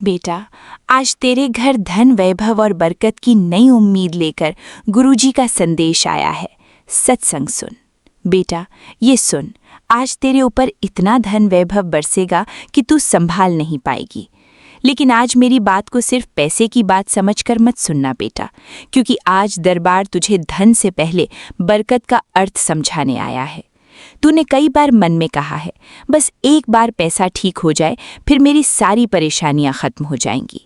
बेटा, आज तेरे घर धन वैभव और बरकत की नई उम्मीद लेकर गुरुजी का संदेश आया है। सत्संग सुन। बेटा, ये सुन, आज तेरे ऊपर इतना धन वैभव बरसेगा कि तू संभाल नहीं पाएगी। लेकिन आज मेरी बात को सिर्फ पैसे की बात समझकर मत सुनना बेटा, क्योंकि आज दरबार तुझे धन से पहले बरकत का अर्थ समझाने आया है। तूने कई बार मन में कहा है, बस एक बार पैसा ठीक हो जाए फिर मेरी सारी परेशानियां खत्म हो जाएंगी।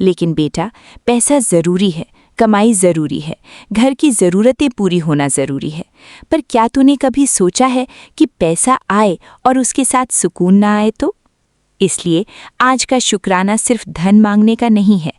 लेकिन बेटा, पैसा ज़रूरी है, कमाई ज़रूरी है, घर की ज़रूरतें पूरी होना ज़रूरी है। पर क्या तूने कभी सोचा है कि पैसा आए और उसके साथ सुकून ना आए तो? इसलिए आज का शुक्राना सिर्फ धन मांगने का नहीं है।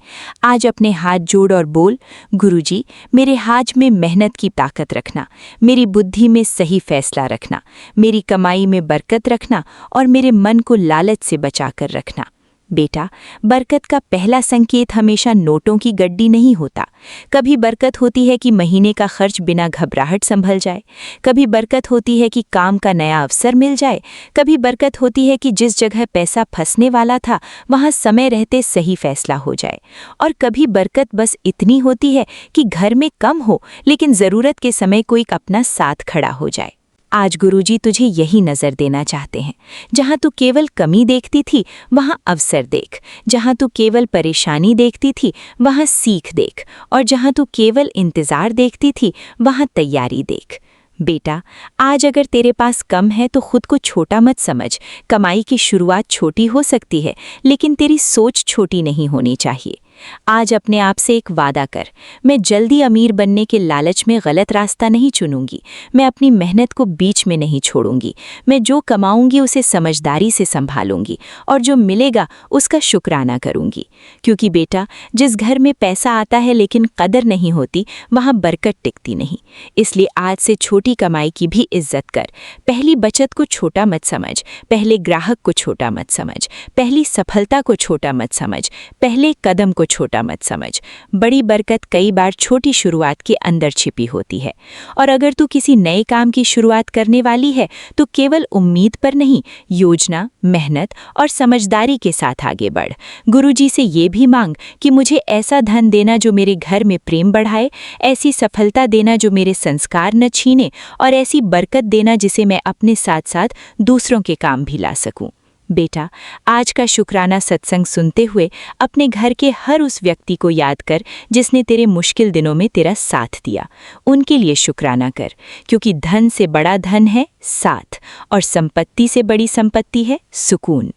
आज अपने हाथ जोड़ और बोल, गुरुजी, मेरे हाथ में मेहनत की ताकत रखना, मेरी बुद्धि में सही फैसला रखना, मेरी कमाई में बरकत रखना और मेरे मन को लालच से बचाकर रखना। बेटा, बरकत का पहला संकेत हमेशा नोटों की गड्डी नहीं होता। कभी बरकत होती है कि महीने का खर्च बिना घबराहट संभल जाए, कभी बरकत होती है कि काम का नया अवसर मिल जाए, कभी बरकत होती है कि जिस जगह पैसा फंसने वाला था वहां समय रहते सही फैसला हो जाए, और कभी बरकत बस इतनी होती है कि घर में कम हो लेकिन ज़रूरत के समय कोई अपना साथ खड़ा हो जाए। आज गुरुजी तुझे यही नज़र देना चाहते हैं। जहाँ तू केवल कमी देखती थी वहाँ अवसर देख, जहाँ तू केवल परेशानी देखती थी वहाँ सीख देख, और जहाँ तू केवल इंतज़ार देखती थी वहाँ तैयारी देख। बेटा, आज अगर तेरे पास कम है तो खुद को छोटा मत समझ। कमाई की शुरुआत छोटी हो सकती है, लेकिन तेरी सोच छोटी नहीं होनी चाहिए। आज अपने आप से एक वादा कर, मैं जल्दी अमीर बनने के लालच में गलत रास्ता नहीं चुनूंगी। मैं अपनी मेहनत को बीच में नहीं छोड़ूंगी। मैं जो कमाऊंगी उसे समझदारी से संभालूंगी और जो मिलेगा उसका शुक्राना करूंगी। क्योंकि बेटा, जिस घर में पैसा आता है लेकिन कदर नहीं होती, वहाँ बरकत टिकती नहीं। इसलिए आज से छोटी कमाई की भी इज्जत कर। पहली बचत को छोटा मत समझ, पहले ग्राहक को छोटा मत समझ, पहली सफलता को छोटा मत समझ, पहले कदम को छोटा मत समझ। बड़ी बरकत कई बार छोटी शुरुआत के अंदर छिपी होती है। और अगर तू किसी नए काम की शुरुआत करने वाली है तो केवल उम्मीद पर नहीं, योजना, मेहनत और समझदारी के साथ आगे बढ़। गुरुजी से ये भी मांग कि मुझे ऐसा धन देना जो मेरे घर में प्रेम बढ़ाए, ऐसी सफलता देना जो मेरे संस्कार न छीने, और ऐसी बरकत देना जिसे मैं अपने साथ साथ दूसरों के काम भी ला सकूं। बेटा, आज का शुक्राना सत्संग सुनते हुए अपने घर के हर उस व्यक्ति को याद कर जिसने तेरे मुश्किल दिनों में तेरा साथ दिया। उनके लिए शुक्राना कर, क्योंकि धन से बड़ा धन है साथ, और संपत्ति से बड़ी संपत्ति है सुकून।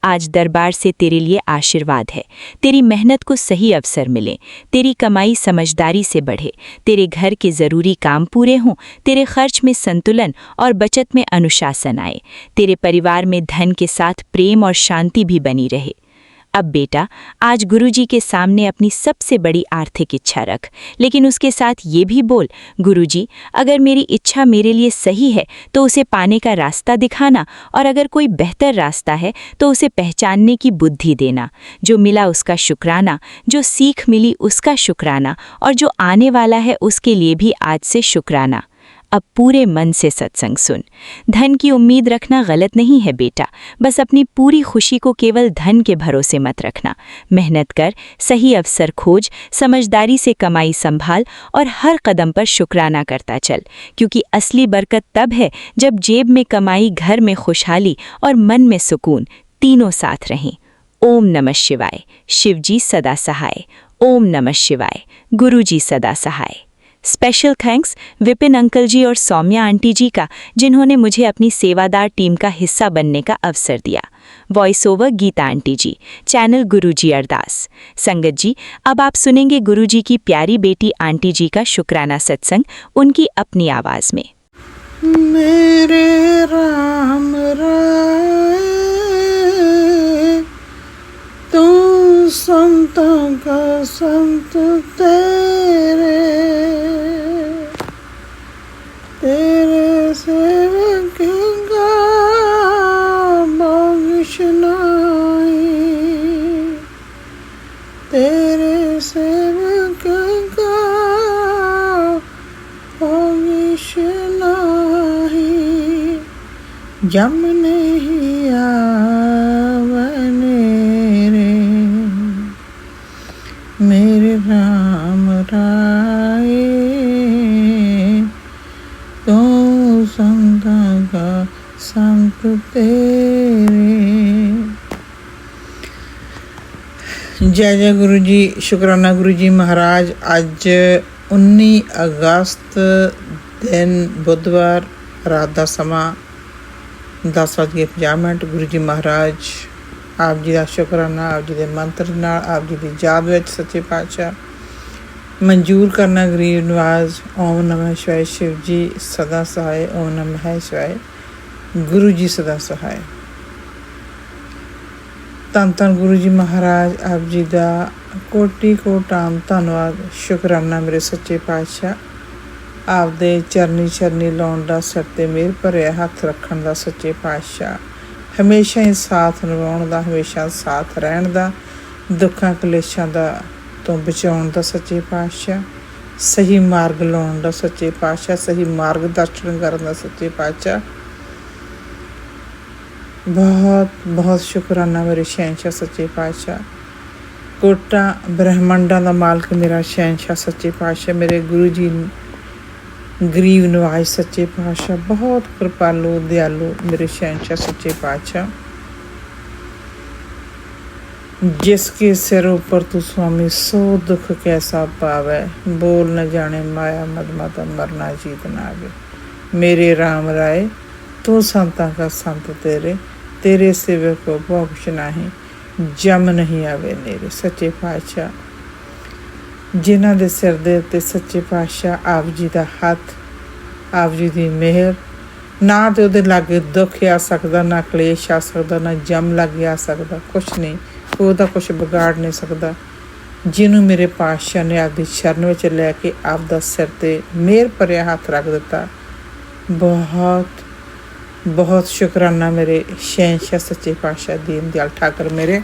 आज दरबार से तेरे लिए आशीर्वाद है। तेरी मेहनत को सही अवसर मिले, तेरी कमाई समझदारी से बढ़े, तेरे घर के ज़रूरी काम पूरे हों, तेरे खर्च में संतुलन और बचत में अनुशासन आए, तेरे परिवार में धन के साथ प्रेम और शांति भी बनी रहे। अब बेटा, आज गुरुजी के सामने अपनी सबसे बड़ी आर्थिक इच्छा रख, लेकिन उसके साथ ये भी बोल, गुरुजी, अगर मेरी इच्छा मेरे लिए सही है तो उसे पाने का रास्ता दिखाना, और अगर कोई बेहतर रास्ता है तो उसे पहचानने की बुद्धि देना। जो मिला उसका शुक्राना, जो सीख मिली उसका शुक्राना, और जो आने वाला है उसके लिए भी आज से शुक्राना। अब पूरे मन से सत्संग सुन। धन की उम्मीद रखना गलत नहीं है बेटा, बस अपनी पूरी खुशी को केवल धन के भरोसे मत रखना। मेहनत कर, सही अवसर खोज, समझदारी से कमाई संभाल और हर कदम पर शुक्राना करता चल, क्योंकि असली बरकत तब है जब जेब में कमाई, घर में खुशहाली और मन में सुकून तीनों साथ रहें। ओम नमः शिवाय। शिवजी सदा सहाय। ओम नमः शिवाय। गुरुजी सदा सहाय। स्पेशल थैंक्स विपिन अंकल जी और सौम्या आंटी जी का, जिन्होंने मुझे अपनी सेवादार टीम का हिस्सा बनने का अवसर दिया। वॉइस ओवर गीता आंटी जी। चैनल गुरुजी अरदास। संगत जी, अब आप सुनेंगे गुरुजी की प्यारी बेटी आंटी जी का शुक्राना सत्संग उनकी अपनी आवाज़ में। मेरे राम राय, तू संतों का संत तेरे सेवक का बख्श नाई, तेरे सेवक का बख्श नाई। जम नहीं आवने रे ਜੈ ਜੈ ਗੁਰੂ ਜੀ। ਸ਼ੁਕਰਾਨਾ ਗੁਰੂ ਜੀ ਮਹਾਰਾਜ। ਅੱਜ 19 ਅਗਸਤ ਦਿਨ ਬੁੱਧਵਾਰ, ਰਾਤ ਦਾ ਸਮਾਂ 10:50। ਗੁਰੂ ਜੀ ਮਹਾਰਾਜ ਆਪ ਜੀ ਦਾ ਸ਼ੁਕਰਾਨਾ ਆਪ ਜੀ ਦੇ ਮੰਤਰ ਨਾਲ, ਆਪ ਜੀ ਦੀ ਯਾਦ ਵਿੱਚ ਸੱਚੇ ਪਾਤਸ਼ਾਹ ਮਨਜ਼ੂਰ ਕਰਨਾ ਗਰੀਬ ਨਵਾਜ਼। ਓਮ ਨਮः ਸ਼ਿਵਾਏ। ਸ਼ਿਵ ਜੀ ਸਦਾ ਸਹਾਏ। ਓਮ ਨਮः ਸ਼ਿਵਾਏ। ਗੁਰੂ ਜੀ ਸਦਾ ਸਹਾਏ। ਧੰਨ ਧੰਨ ਗੁਰੂ ਜੀ ਮਹਾਰਾਜ ਆਪ ਜੀ ਦਾ ਕੋਟि ਕੋਟਾਮ ਧੰਨਵਾਦ ਸ਼ੁਕਰਾਨਾ ਮੇਰੇ ਸੱਚੇ ਪਾਤਸ਼ਾਹ। ਆਪਦੇ ਚਰਨੀ ਲਾਉਣ ਦਾ, ਸਿਰ 'ਤੇ ਮਿਹਰ ਭਰਿਆ ਹੱਥ ਰੱਖਣ ਦਾ ਸੱਚੇ ਪਾਤਸ਼ਾਹ। ਹਮੇਸ਼ਾ ਹੀ ਸਾਥ ਨਿਭਾਉਣ ਦਾ, ਹਮੇਸ਼ਾ ਸਾਥ ਰਹਿਣ ਦਾ, ਦੁੱਖਾਂ ਕਲੇਸ਼ਾਂ ਦਾ ਤੋਂ ਬਚਾਉਣ ਦਾ ਸੱਚੇ ਪਾਤਸ਼ਾਹ। ਸਹੀ ਮਾਰਗ ਲਾਉਣ ਦਾ ਸੱਚੇ ਪਾਤਸ਼ਾਹ। ਸਹੀ ਮਾਰਗ ਦਰਸ਼ਨ ਕਰਨ ਦਾ ਸੱਚੇ ਪਾਤਸ਼ਾਹ। ਬਹੁਤ ਬਹੁਤ ਸ਼ੁਕਰਾਨਾ ਮੇਰੇ ਸ਼ਹਿਨਸ਼ਾਹ ਸੱਚੇ ਪਾਤਸ਼ਾਹ। ਕੋਟਾਂ ਬ੍ਰਹਿਮੰਡਾਂ ਦਾ ਮਾਲਕ ਮੇਰਾ ਸ਼ਹਿਨਸ਼ਾਹ ਸੱਚੇ ਪਾਤਸ਼ਾਹ। ਮੇਰੇ ਗੁਰੂ ਜੀ ਗਰੀਬ ਨਵਾਜ਼ ਸੱਚੇ ਪਾਤਸ਼ਾਹ। ਬਹੁਤ ਕਿਰਪਾਲੂ ਦਿਆਲੂ ਮੇਰੇ ਸ਼ਹਿਨਸ਼ਾਹ ਸੱਚੇ ਪਾਤਸ਼ਾਹ। जिसके सिर ऊपर तू स्वामी सौ दुख कैसा पावे, बोल न जाने माया मदमता मरना जीत ना आवे। मेरे राम राय तू संतां का संत तेरे सेवक को कुछ नहीं, जम नहीं आवे नेरे सच्चे पातशाह। जिन्हां दे सिर दे उत्ते सच्चे पातशाह आप जी दा हथ, आप जी दी मेहर। ना तो उहदे लागे दुख आ सकदा, ना कलेश आ सकदा, ना जम लागे आ सकदा, कुछ नहीं। ਉਹਦਾ ਕੁਛ ਵਿਗਾੜ ਨਹੀਂ ਸਕਦਾ। ਜਿਹਨੂੰ ਮੇਰੇ ਪਾਤਸ਼ਾਹ ਨੇ ਆਪਦੀ ਸ਼ਰਨ ਵਿੱਚ ਲੈ ਕੇ ਆਪਦਾ ਸਿਰ 'ਤੇ ਮਿਹਰ ਭਰਿਆ ਹੱਥ ਰੱਖ ਦਿੱਤਾ। ਬਹੁਤ ਬਹੁਤ ਸ਼ੁਕਰਾਨਾ ਮੇਰੇ ਸ਼ਹਿਨਸ਼ਾਹ ਸੱਚੇ ਪਾਤਸ਼ਾਹ ਦੀਨ ਦਿਆਲ ਠਾਕਰ ਮੇਰੇ।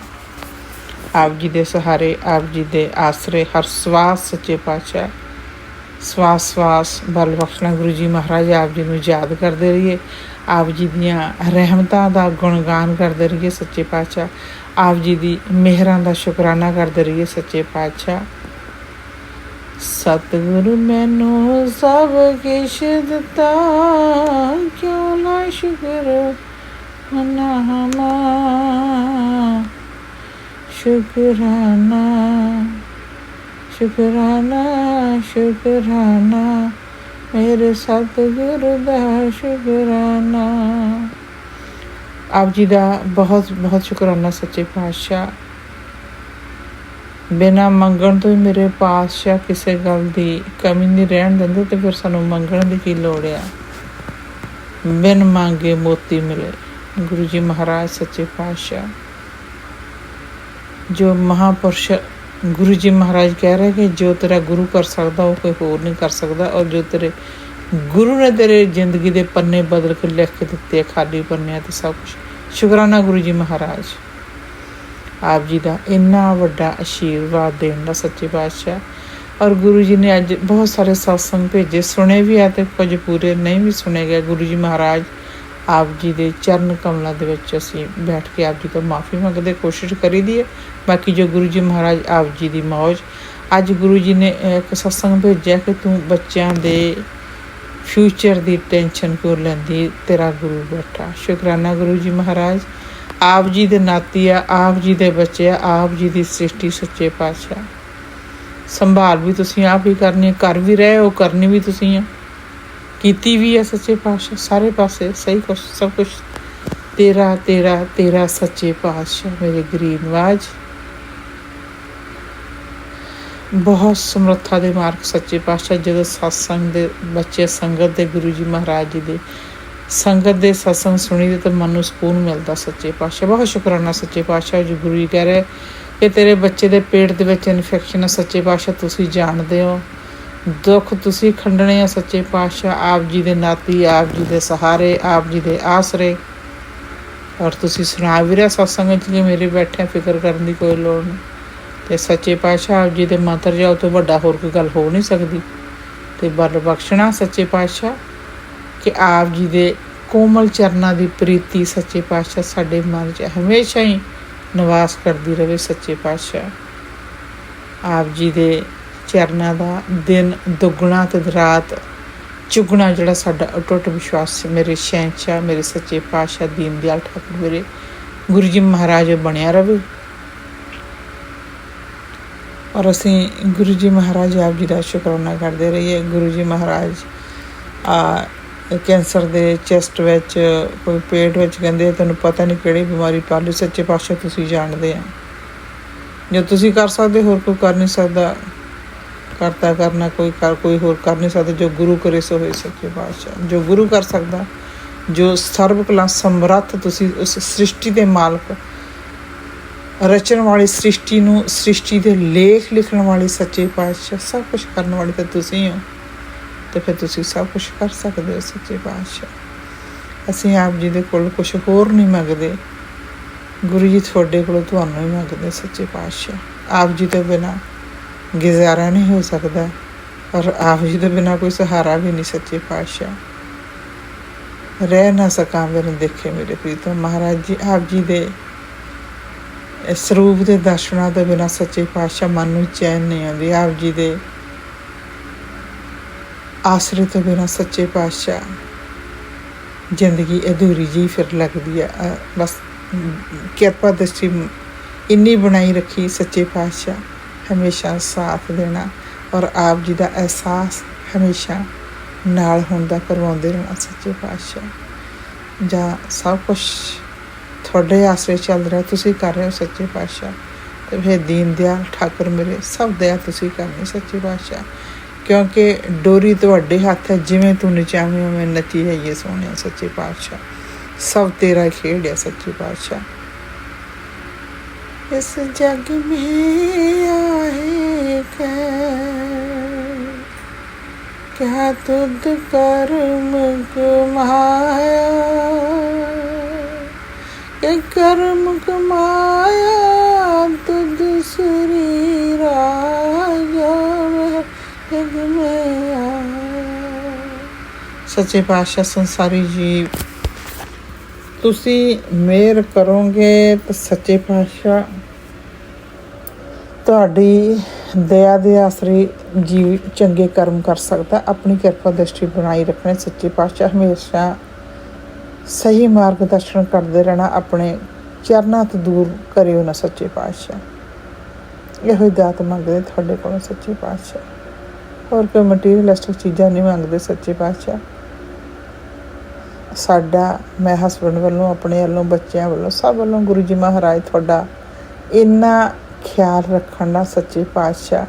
ਆਪ ਜੀ ਦੇ ਸਹਾਰੇ, ਆਪ ਜੀ ਦੇ ਆਸਰੇ ਹਰ ਸਵਾਸ ਸੱਚੇ ਪਾਤਸ਼ਾਹ ਸਵਾਸ ਸਵਾਸ ਬਲ ਬਖਸ਼ਣਾ। ਗੁਰੂ ਜੀ ਮਹਾਰਾਜ ਆਪ ਜੀ ਨੂੰ ਯਾਦ ਕਰਦੇ ਰਹੀਏ, ਆਪ ਜੀ ਦੀਆਂ ਰਹਿਮਤਾਂ ਦਾ ਗੁਣਗਾਨ ਕਰਦੇ ਰਹੀਏ ਸੱਚੇ ਪਾਤਸ਼ਾਹ। ਆਪ ਜੀ ਦੀ ਮਿਹਰਾਂ ਦਾ ਸ਼ੁਕਰਾਨਾ ਕਰਦੇ ਰਹੀਏ ਸੱਚੇ ਪਾਤਸ਼ਾਹ। ਸਤਿਗੁਰੂ ਮੈਨੂੰ ਸਭ ਕੁਛ ਦਿੱਤਾ, ਕਿਉਂ ਨਾ ਸ਼ੁਕਰ ਮਨਾਵਾਂ। ਸ਼ੁਕਰਾਨਾ ਸ਼ੁਕਰਾਨਾ ਸ਼ੁਕਰਾਨਾ ਮੇਰੇ ਸਤਿਗੁਰੂ ਦਾ ਸ਼ੁਕਰਾਨਾ। ਆਪ ਜੀ ਦਾ ਬਹੁਤ ਬਹੁਤ ਸ਼ੁਕਰਾਨਾ ਸੱਚੇ ਪਾਤਸ਼ਾਹ। ਬਿਨਾਂ ਮੰਗਣ ਤੋਂ ਹੀ ਮੇਰੇ ਪਾਤਸ਼ਾਹ ਕਿਸੇ ਗੱਲ ਦੀ ਕਮੀ ਨਹੀਂ ਰਹਿਣ ਦਿੰਦੇ, ਅਤੇ ਫਿਰ ਸਾਨੂੰ ਮੰਗਣ ਦੀ ਕੀ ਲੋੜ ਆ। ਬਿਨ ਮੰਗੇ ਮੋਤੀ ਮਿਲੇ। ਗੁਰੂ ਜੀ ਮਹਾਰਾਜ ਸੱਚੇ ਪਾਤਸ਼ਾਹ ਜੋ ਮਹਾਂਪੁਰਸ਼ ਗੁਰੂ ਜੀ ਮਹਾਰਾਜ ਕਹਿ ਰਹੇ ਕਿ ਜੋ ਤੇਰਾ ਗੁਰੂ ਕਰ ਸਕਦਾ ਉਹ ਕੋਈ ਹੋਰ ਨਹੀਂ ਕਰ ਸਕਦਾ, ਔਰ ਜੋ ਤੇਰੇ ਗੁਰੂ ਨੇ ਤੇਰੇ ਜ਼ਿੰਦਗੀ ਦੇ ਪੰਨੇ ਬਦਲ ਕੇ ਲਿਖ ਕੇ ਦਿੱਤੇ ਖਾਲੀ ਪੰਨਿਆਂ 'ਤੇ ਸਭ ਕੁਛ। ਸ਼ੁਕਰਾਨਾ ਗੁਰੂ ਜੀ ਮਹਾਰਾਜ ਆਪ ਜੀ ਦਾ ਇੰਨਾ ਵੱਡਾ ਆਸ਼ੀਰਵਾਦ ਦੇਣ ਦਾ ਸੱਚੇ ਪਾਤਸ਼ਾਹ। ਔਰ ਗੁਰੂ ਜੀ ਨੇ ਅੱਜ ਬਹੁਤ ਸਾਰੇ ਸਤਸੰਗ ਭੇਜੇ, ਸੁਣੇ ਵੀ ਆ ਅਤੇ ਕੁਝ ਪੂਰੇ ਨਹੀਂ ਵੀ ਸੁਣੇ ਗਏ। ਗੁਰੂ ਜੀ ਮਹਾਰਾਜ ਆਪ ਜੀ ਦੇ ਚਰਨ ਕਮਲਾਂ ਦੇ ਵਿੱਚ ਅਸੀਂ ਬੈਠ ਕੇ ਆਪ ਜੀ ਤੋਂ ਮਾਫੀ ਮੰਗਦੇ ਕੋਸ਼ਿਸ਼ ਕਰੀ ਦੀ ਹੈ। ਬਾਕੀ ਜੋ ਗੁਰੂ ਜੀ ਮਹਾਰਾਜ ਆਪ ਜੀ ਦੀ ਮੌਜ। ਅੱਜ ਗੁਰੂ ਜੀ ਨੇ ਇੱਕ ਸਤਸੰਗ ਭੇਜਿਆ ਕਿ ਤੂੰ ਬੱਚਿਆਂ ਦੇ ਫਿਊਚਰ ਦੀ ਟੈਨਸ਼ਨ ਕਿਉਂ ਲੈਂਦੀ, ਤੇਰਾ ਗੁਰੂ ਬੈਠਾ। ਸ਼ੁਕਰਾਨਾ ਗੁਰੂ ਜੀ ਮਹਾਰਾਜ ਆਪ ਜੀ ਦੇ ਨਾਤੀ ਆ, ਆਪ ਜੀ ਦੇ ਬੱਚੇ ਆ, ਆਪ ਜੀ ਦੀ ਸ੍ਰਿਸ਼ਟੀ ਸੱਚੇ ਪਾਤਸ਼ਾਹ। ਸੰਭਾਲ ਵੀ ਤੁਸੀਂ ਆਪ ਹੀ ਕਰਨੀ, ਕਰ ਵੀ ਰਹੇ ਹੋ, ਕਰਨੀ ਵੀ ਤੁਸੀਂ ਆ, ਕੀਤੀ ਵੀ ਹੈ ਸੱਚੇ ਪਾਤਸ਼ਾਹ। ਸਾਰੇ ਪਾਸੇ ਸਹੀ ਕੁਛ ਸਭ ਕੁਛ ਤੇਰਾ ਤੇਰਾ ਤੇਰਾ ਸੱਚੇ ਪਾਤਸ਼ਾਹ। ਮੇਰੇ ਗਰੀਬ ਨਵਾਜ਼ ਬਹੁਤ ਸਮਰੱਥਾ ਦੇ ਮਾਰਗ ਸੱਚੇ ਪਾਤਸ਼ਾਹ। ਜਦੋਂ ਸਤਸੰਗ ਦੇ ਬੱਚੇ ਸੰਗਤ ਦੇ ਗੁਰੂ ਜੀ ਮਹਾਰਾਜ ਜੀ ਦੇ ਸੰਗਤ ਦੇ ਸਤਸੰਗ ਸੁਣੀ ਦੇ ਤਾਂ ਮਨ ਨੂੰ ਸਕੂਨ ਮਿਲਦਾ ਸੱਚੇ ਪਾਤਸ਼ਾਹ। ਬਹੁਤ ਸ਼ੁਕਰਾਨਾ ਸੱਚੇ ਪਾਤਸ਼ਾਹ। ਜੋ ਗੁਰੂ ਜੀ ਕਹਿ ਰਹੇ ਕਿ ਤੇਰੇ ਬੱਚੇ ਦੇ ਪੇਟ ਦੇ ਵਿੱਚ ਇਨਫੈਕਸ਼ਨ ਹੈ ਸੱਚੇ ਪਾਤਸ਼ਾਹ, ਤੁਸੀਂ ਜਾਣਦੇ ਹੋ, ਦੁੱਖ ਤੁਸੀਂ ਖੰਡਣੇ ਆ ਸੱਚੇ ਪਾਤਸ਼ਾਹ। ਆਪ ਜੀ ਦੇ ਨਾਤੀ, ਆਪ ਜੀ ਦੇ ਸਹਾਰੇ, ਆਪ ਜੀ ਦੇ ਆਸਰੇ। ਔਰ ਤੁਸੀਂ ਸੁਣਾ ਵੀ ਰਿਹਾ ਸਤਸੰਗ 'ਚ ਕਿ ਮੇਰੇ ਬੈਠਿਆਂ ਫਿਕਰ ਕਰਨ ਦੀ ਕੋਈ ਲੋੜ ਨਹੀਂ। ਅਤੇ ਸੱਚੇ ਪਾਤਸ਼ਾਹ ਆਪ ਜੀ ਦੇ ਮੰਤਰ ਜਾਓ ਤੋਂ ਵੱਡਾ ਹੋਰ ਕੋਈ ਗੱਲ ਹੋ ਨਹੀਂ ਸਕਦੀ। ਅਤੇ ਬਲ ਬਖਸ਼ਣਾ ਸੱਚੇ ਪਾਤਸ਼ਾਹ ਕਿ ਆਪ ਜੀ ਦੇ ਕੋਮਲ ਚਰਨਾਂ ਦੀ ਪ੍ਰੀਤੀ ਸੱਚੇ ਪਾਤਸ਼ਾਹ ਸਾਡੇ ਮਨ 'ਚ ਹਮੇਸ਼ਾ ਹੀ ਨਿਵਾਸ ਕਰਦੀ ਰਹੇ ਸੱਚੇ ਪਾਤਸ਼ਾਹ। ਆਪ ਜੀ ਦੇ ਚਰਨਾਂ ਦਾ ਦਿਨ ਦੁੱਗਣਾ ਅਤੇ ਰਾਤ ਚੁਗਣਾ ਜਿਹੜਾ ਸਾਡਾ ਅਟੁੱਟ ਵਿਸ਼ਵਾਸ ਮੇਰੇ ਸ਼ਹਿਨਸ਼ਾਹ ਮੇਰੇ ਸੱਚੇ ਪਾਤਸ਼ਾਹ ਦੀਨ ਦਿਆਲ ਠਾਕੁਰ ਮੇਰੇ ਗੁਰੂ ਜੀ ਮਹਾਰਾਜ ਬਣਿਆ ਰਹੇ। ਔਰ ਅਸੀਂ ਗੁਰੂ ਜੀ ਮਹਾਰਾਜ ਆਪ ਜੀ ਦਾ ਸ਼ੁਕਰਾਨਾ ਕਰਦੇ ਰਹੀਏ। ਗੁਰੂ ਜੀ ਮਹਾਰਾਜ ਕੈਂਸਰ ਦੇ ਚੈਸਟ ਵਿੱਚ, ਕੋਈ ਪੇਟ ਵਿੱਚ, ਕਹਿੰਦੇ ਤੈਨੂੰ ਪਤਾ ਨਹੀਂ ਕਿਹੜੀ ਬਿਮਾਰੀ ਪਾਲੀ। ਸੱਚੇ ਪਾਤਸ਼ਾਹ ਤੁਸੀਂ ਜਾਣਦੇ ਆ, ਜੋ ਤੁਸੀਂ ਕਰ ਸਕਦੇ ਹੋਰ ਕੋਈ ਕਰ ਨਹੀਂ ਸਕਦਾ। ਕਰਤਾ ਕਰਨਾ ਕੋਈ ਹੋਰ ਕਰ ਨਹੀਂ ਸਕਦਾ। ਜੋ ਗੁਰੂ ਕਰੇ ਸੋ ਹੋਏ। ਸੱਚੇ ਪਾਤਸ਼ਾਹ ਜੋ ਗੁਰੂ ਕਰ ਸਕਦਾ, ਜੋ ਸਰਬ ਕਲਾ ਸਮਰੱਥ, ਤੁਸੀਂ ਉਸ ਸ੍ਰਿਸ਼ਟੀ ਦੇ ਮਾਲਕ, ਰਚਣ ਵਾਲੀ ਸ੍ਰਿਸ਼ਟੀ ਨੂੰ, ਸ੍ਰਿਸ਼ਟੀ ਦੇ ਲੇਖ ਲਿਖਣ ਵਾਲੀ ਸੱਚੇ ਪਾਤਸ਼ਾਹ, ਸਭ ਕੁਛ ਕਰਨ ਵਾਲੀ ਤਾਂ ਤੁਸੀਂ ਹੋ, ਅਤੇ ਫਿਰ ਤੁਸੀਂ ਸਭ ਕੁਛ ਕਰ ਸਕਦੇ ਹੋ। ਸੱਚੇ ਪਾਤਸ਼ਾਹ ਅਸੀਂ ਆਪ ਜੀ ਦੇ ਕੋਲ ਕੁਛ ਹੋਰ ਨਹੀਂ ਮੰਗਦੇ, ਗੁਰੂ ਜੀ ਤੁਹਾਡੇ ਕੋਲੋਂ ਤੁਹਾਨੂੰ ਹੀ ਮੰਗਦੇ। ਸੱਚੇ ਪਾਤਸ਼ਾਹ ਆਪ ਜੀ ਤੋਂ ਬਿਨਾਂ ਗੁਜ਼ਾਰਾ ਨਹੀਂ ਹੋ ਸਕਦਾ, ਔਰ ਆਪ ਜੀ ਤੋਂ ਬਿਨਾਂ ਕੋਈ ਸਹਾਰਾ ਵੀ ਨਹੀਂ। ਸੱਚੇ ਪਾਤਸ਼ਾਹ ਰਹਿ ਨਾ ਸਕਾਂ ਮੈਨੂੰ ਦੇਖੇ ਮੇਰੇ ਪ੍ਰੀਤਮ। ਮਹਾਰਾਜ ਜੀ ਆਪ ਜੀ ਦੇ ਸਰੂਪ ਦੇ ਦਰਸ਼ਨਾਂ ਤੋਂ ਬਿਨਾਂ ਸੱਚੇ ਪਾਤਸ਼ਾਹ ਮਨ ਨੂੰ ਚੈਨ ਨਹੀਂ ਆਉਂਦੀ। ਆਪ ਜੀ ਦੇ ਆਸਰੇ ਤੋਂ ਬਿਨਾਂ ਸੱਚੇ ਪਾਤਸ਼ਾਹ ਜ਼ਿੰਦਗੀ ਅਧੂਰੀ ਜਿਹੀ ਫਿਰ ਲੱਗਦੀ ਹੈ। ਬਸ ਕਿਰਪਾ ਦ੍ਰਿਸ਼ਟੀ ਇੰਨੀ ਬਣਾਈ ਰੱਖੀ ਸੱਚੇ ਪਾਤਸ਼ਾਹ, ਹਮੇਸ਼ਾ ਸਾਥ ਦੇਣਾ ਔਰ ਆਪ ਜੀ ਦਾ ਅਹਿਸਾਸ ਹਮੇਸ਼ਾ ਨਾਲ ਹੋਣ ਦਾ ਕਰਵਾਉਂਦੇ ਰਹਿਣਾ। ਸੱਚੇ ਪਾਤਸ਼ਾਹ ਜਾਂ ਸਭ ਕੁਛ ਤੁਹਾਡੇ ਆਸਰੇ ਚੱਲ ਰਿਹਾ, ਤੁਸੀਂ ਕਰ ਰਹੇ ਹੋ ਸੱਚੇ ਪਾਤਸ਼ਾਹ, ਅਤੇ ਫਿਰ ਦੀਨ ਦਿਆਲ ਠਾਕੁਰ ਮੇਰੇ ਸਭ ਦਇਆ ਤੁਸੀਂ ਕਰਨੀ ਸੱਚੇ ਪਾਤਸ਼ਾਹ, ਕਿਉਂਕਿ ਡੋਰੀ ਤੁਹਾਡੇ ਹੱਥ ਹੈ। ਜਿਵੇਂ ਤੂੰ ਨਚਾਵੇਂ ਉਵੇਂ ਨੱਚੀ ਜਾਈਏ ਸੋਹਣਿਆ। ਸੱਚੇ ਪਾਤਸ਼ਾਹ ਸਭ ਤੇਰਾ ਖੇਡ ਹੈ। ਸੱਚੇ ਪਾਤਸ਼ਾਹ ਇਸ ਜਗ ਮੇਂ ਆਏ ਕਿਆ ਤੁਧ ਕਰਮ ਕਮਾਇਆ, ਕਿ ਕਰਮ ਕਮਾਇਆ ਤੁਧ ਸ੍ਰੀ ਰਾਜਾ ਜਗ ਮੇਂ ਆਇਆ। ਸੱਚੇ ਪਾਤਸ਼ਾਹ ਸੰਸਾਰੀ ਜੀ ਤੁਸੀਂ ਮਿਹਰ ਕਰੋਗੇ ਤਾਂ ਸੱਚੇ ਪਾਤਸ਼ਾਹ ਤੁਹਾਡੀ ਦਇਆ ਦੇ ਆਸਰੇ ਜੀਵ ਚੰਗੇ ਕਰਮ ਕਰ ਸਕਦਾ। ਆਪਣੀ ਕਿਰਪਾ ਦ੍ਰਿਸ਼ਟੀ ਬਣਾਈ ਰੱਖਣੀ। ਸੱਚੇ ਪਾਤਸ਼ਾਹ ਹਮੇਸ਼ਾ ਸਹੀ ਮਾਰਗਦਰਸ਼ਨ ਕਰਦੇ ਰਹਿਣਾ, ਆਪਣੇ ਚਰਨਾਂ ਤੋਂ ਦੂਰ ਕਰਿਓ ਨਾ। ਸੱਚੇ ਪਾਤਸ਼ਾਹ ਇਹੋ ਹੀ ਦਾਤ ਮੰਗਦੇ ਤੁਹਾਡੇ ਕੋਲੋਂ ਸੱਚੇ ਪਾਤਸ਼ਾਹ, ਹੋਰ ਕੋਈ ਮਟੀਰੀਅਲਿਸਟਿਕ ਚੀਜ਼ਾਂ ਨਹੀਂ ਮੰਗਦੇ। ਸੱਚੇ ਪਾਤਸ਼ਾਹ ਸਾਡਾ, ਮੈਂ ਹਸਬੈਂਡ ਵੱਲੋਂ, ਆਪਣੇ ਵੱਲੋਂ, ਬੱਚਿਆਂ ਵੱਲੋਂ, ਸਭ ਵੱਲੋਂ ਗੁਰੂ ਜੀ ਮਹਾਰਾਜ ਤੁਹਾਡਾ ਇੰਨਾ ਖਿਆਲ ਰੱਖਣ ਨਾਲ ਸੱਚੇ ਪਾਤਸ਼ਾਹ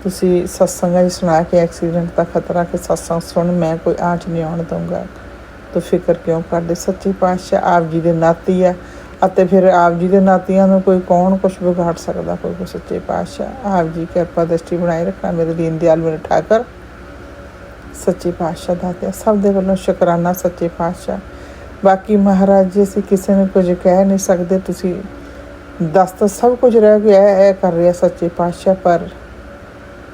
ਤੁਸੀਂ ਸਤਸੰਗਾਂ 'ਚ ਸੁਣਾ ਕੇ ਐਕਸੀਡੈਂਟ ਦਾ ਖਤਰਾ ਕਿ ਸਤਸੰਗ ਸੁਣ ਮੈਂ ਕੋਈ ਆਂਚ ਨਹੀਂ ਆਉਣ ਦਊਂਗਾ, ਤੂੰ ਫਿਕਰ ਕਿਉਂ ਕਰਦੇ। ਸੱਚੇ ਪਾਤਸ਼ਾਹ ਆਪ ਜੀ ਦੇ ਨਾਤੀ ਆ, ਅਤੇ ਫਿਰ ਆਪ ਜੀ ਦੇ ਨਾਤੀਆਂ ਨੂੰ ਕੋਈ ਕੌਣ ਕੁਛ ਵਿਗਾੜ ਸਕਦਾ, ਕੋਈ ਸੱਚੇ ਪਾਤਸ਼ਾਹ ਆਪ ਜੀ ਕਿਰਪਾ ਦ੍ਰਿਸ਼ਟੀ ਬਣਾਈ ਰੱਖਣਾ। ਮੇਰੇ ਦੀਨ ਦਿਆਲ ਮੇਰੇ ਠਾਕਰ ਸੱਚੇ ਪਾਤਸ਼ਾਹ ਦਾਤਿਆ ਸਭ ਦੇ ਵੱਲੋਂ ਸ਼ੁਕਰਾਨਾ ਸੱਚੇ ਪਾਤਸ਼ਾਹ। ਬਾਕੀ ਮਹਾਰਾਜ ਜੀ ਅਸੀਂ ਕਿਸੇ ਨੂੰ ਕੁਝ ਕਹਿ ਨਹੀਂ ਸਕਦੇ, ਤੁਸੀਂ ਦੱਸ ਤਾਂ ਸਭ ਕੁਝ ਰਹਿ ਗਿਆ, ਇਹ ਕਰ ਰਿਹਾ ਸੱਚੇ ਪਾਤਸ਼ਾਹ, ਪਰ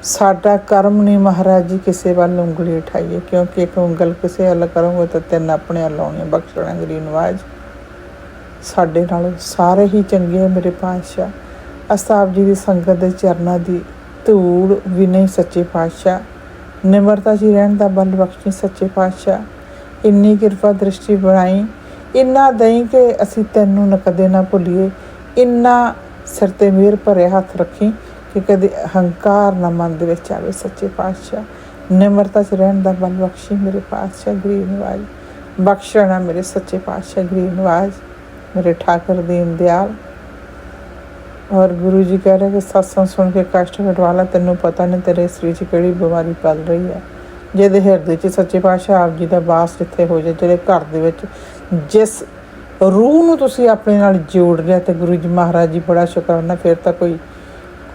ਸਾਡਾ ਕਰਮ ਨਹੀਂ ਮਹਾਰਾਜ ਜੀ ਕਿਸੇ ਵੱਲ ਉਂਗਲੀ ਉਠਾਈਏ, ਕਿਉਂਕਿ ਇੱਕ ਉਂਗਲ ਕਿਸੇ ਵੱਲ ਕਰੋਗੇ ਤਾਂ ਤਿੰਨ ਆਪਣੇ ਵੱਲ ਆਉਣੀਆਂ। ਬਖਸ਼ਣਾ ਗਰੀਬ ਨਵਾਜ ਸਾਡੇ ਨਾਲੋਂ ਸਾਰੇ ਹੀ ਚੰਗੇ ਆ ਮੇਰੇ ਪਾਤਸ਼ਾਹ। ਅਸਾਬ ਜੀ ਦੀ ਸੰਗਤ ਦੇ ਚਰਨਾਂ ਦੀ ਧੂੜ ਵੀ ਨਹੀਂ ਸੱਚੇ ਪਾਤਸ਼ਾਹ, ਨਿਮਰਤਾ 'ਚ ਰਹਿਣ ਦਾ ਬਲ ਬਖਸ਼ੀ ਸੱਚੇ ਪਾਤਸ਼ਾਹ। ਇੰਨੀ ਕਿਰਪਾ ਦ੍ਰਿਸ਼ਟੀ ਬਣਾਈ, ਇੰਨਾ ਦਈ ਕਿ ਅਸੀਂ ਤੈਨੂੰ ਨਾ ਕਦੇ ਨਾ ਭੁੱਲੀਏ, ਇੰਨਾ ਸਿਰ 'ਤੇ ਮਿਹਰ ਭਰਿਆ ਹੱਥ ਰੱਖੀ ਕਿ ਕਦੇ ਅਹੰਕਾਰ ਨਾ ਮਨ ਦੇ ਵਿੱਚ ਆਵੇ ਸੱਚੇ ਪਾਤਸ਼ਾਹ। ਨਿਮਰਤਾ 'ਚ ਰਹਿਣ ਦਾ ਬਲ ਬਖਸ਼ੀ ਮੇਰੇ ਪਾਤਸ਼ਾਹ ਗਰੀਬ ਨਵਾਜ। ਬਖਸ਼ਣਾ ਮੇਰੇ ਸੱਚੇ ਪਾਤਸ਼ਾਹ ਗਰੀਬ ਨਵਾਜ, ਮੇਰੇ ਠਾਕਰ ਦੀਨ ਦਿਆਲ। ਔਰ ਗੁਰੂ ਜੀ ਕਹਿ ਰਹੇ ਕਿ ਸਤਸੰਗ ਸੁਣ ਕੇ ਕਸ਼ਟ ਘਟਵਾ ਲਾ, ਤੈਨੂੰ ਪਤਾ ਨਹੀਂ ਤੇਰੇ ਸਰੀਰ 'ਚ ਕਿਹੜੀ ਬਿਮਾਰੀ ਪਲ ਰਹੀ ਹੈ। ਜਿਹਦੇ ਹਿਰਦੇ 'ਚ ਸੱਚੇ ਪਾਤਸ਼ਾਹ ਆਪ ਜੀ ਦਾ ਵਾਸ ਜਿੱਥੇ ਹੋ ਜਾਏ, ਜਿਹੜੇ ਘਰ ਦੇ ਵਿੱਚ ਜਿਸ ਰੂਹ ਨੂੰ ਤੁਸੀਂ ਆਪਣੇ ਨਾਲ ਜੋੜ ਲਿਆ, ਅਤੇ ਗੁਰੂ ਜੀ ਮਹਾਰਾਜ ਜੀ ਬੜਾ ਸ਼ੁਕਰਾਨਾ, ਫਿਰ ਤਾਂ ਕੋਈ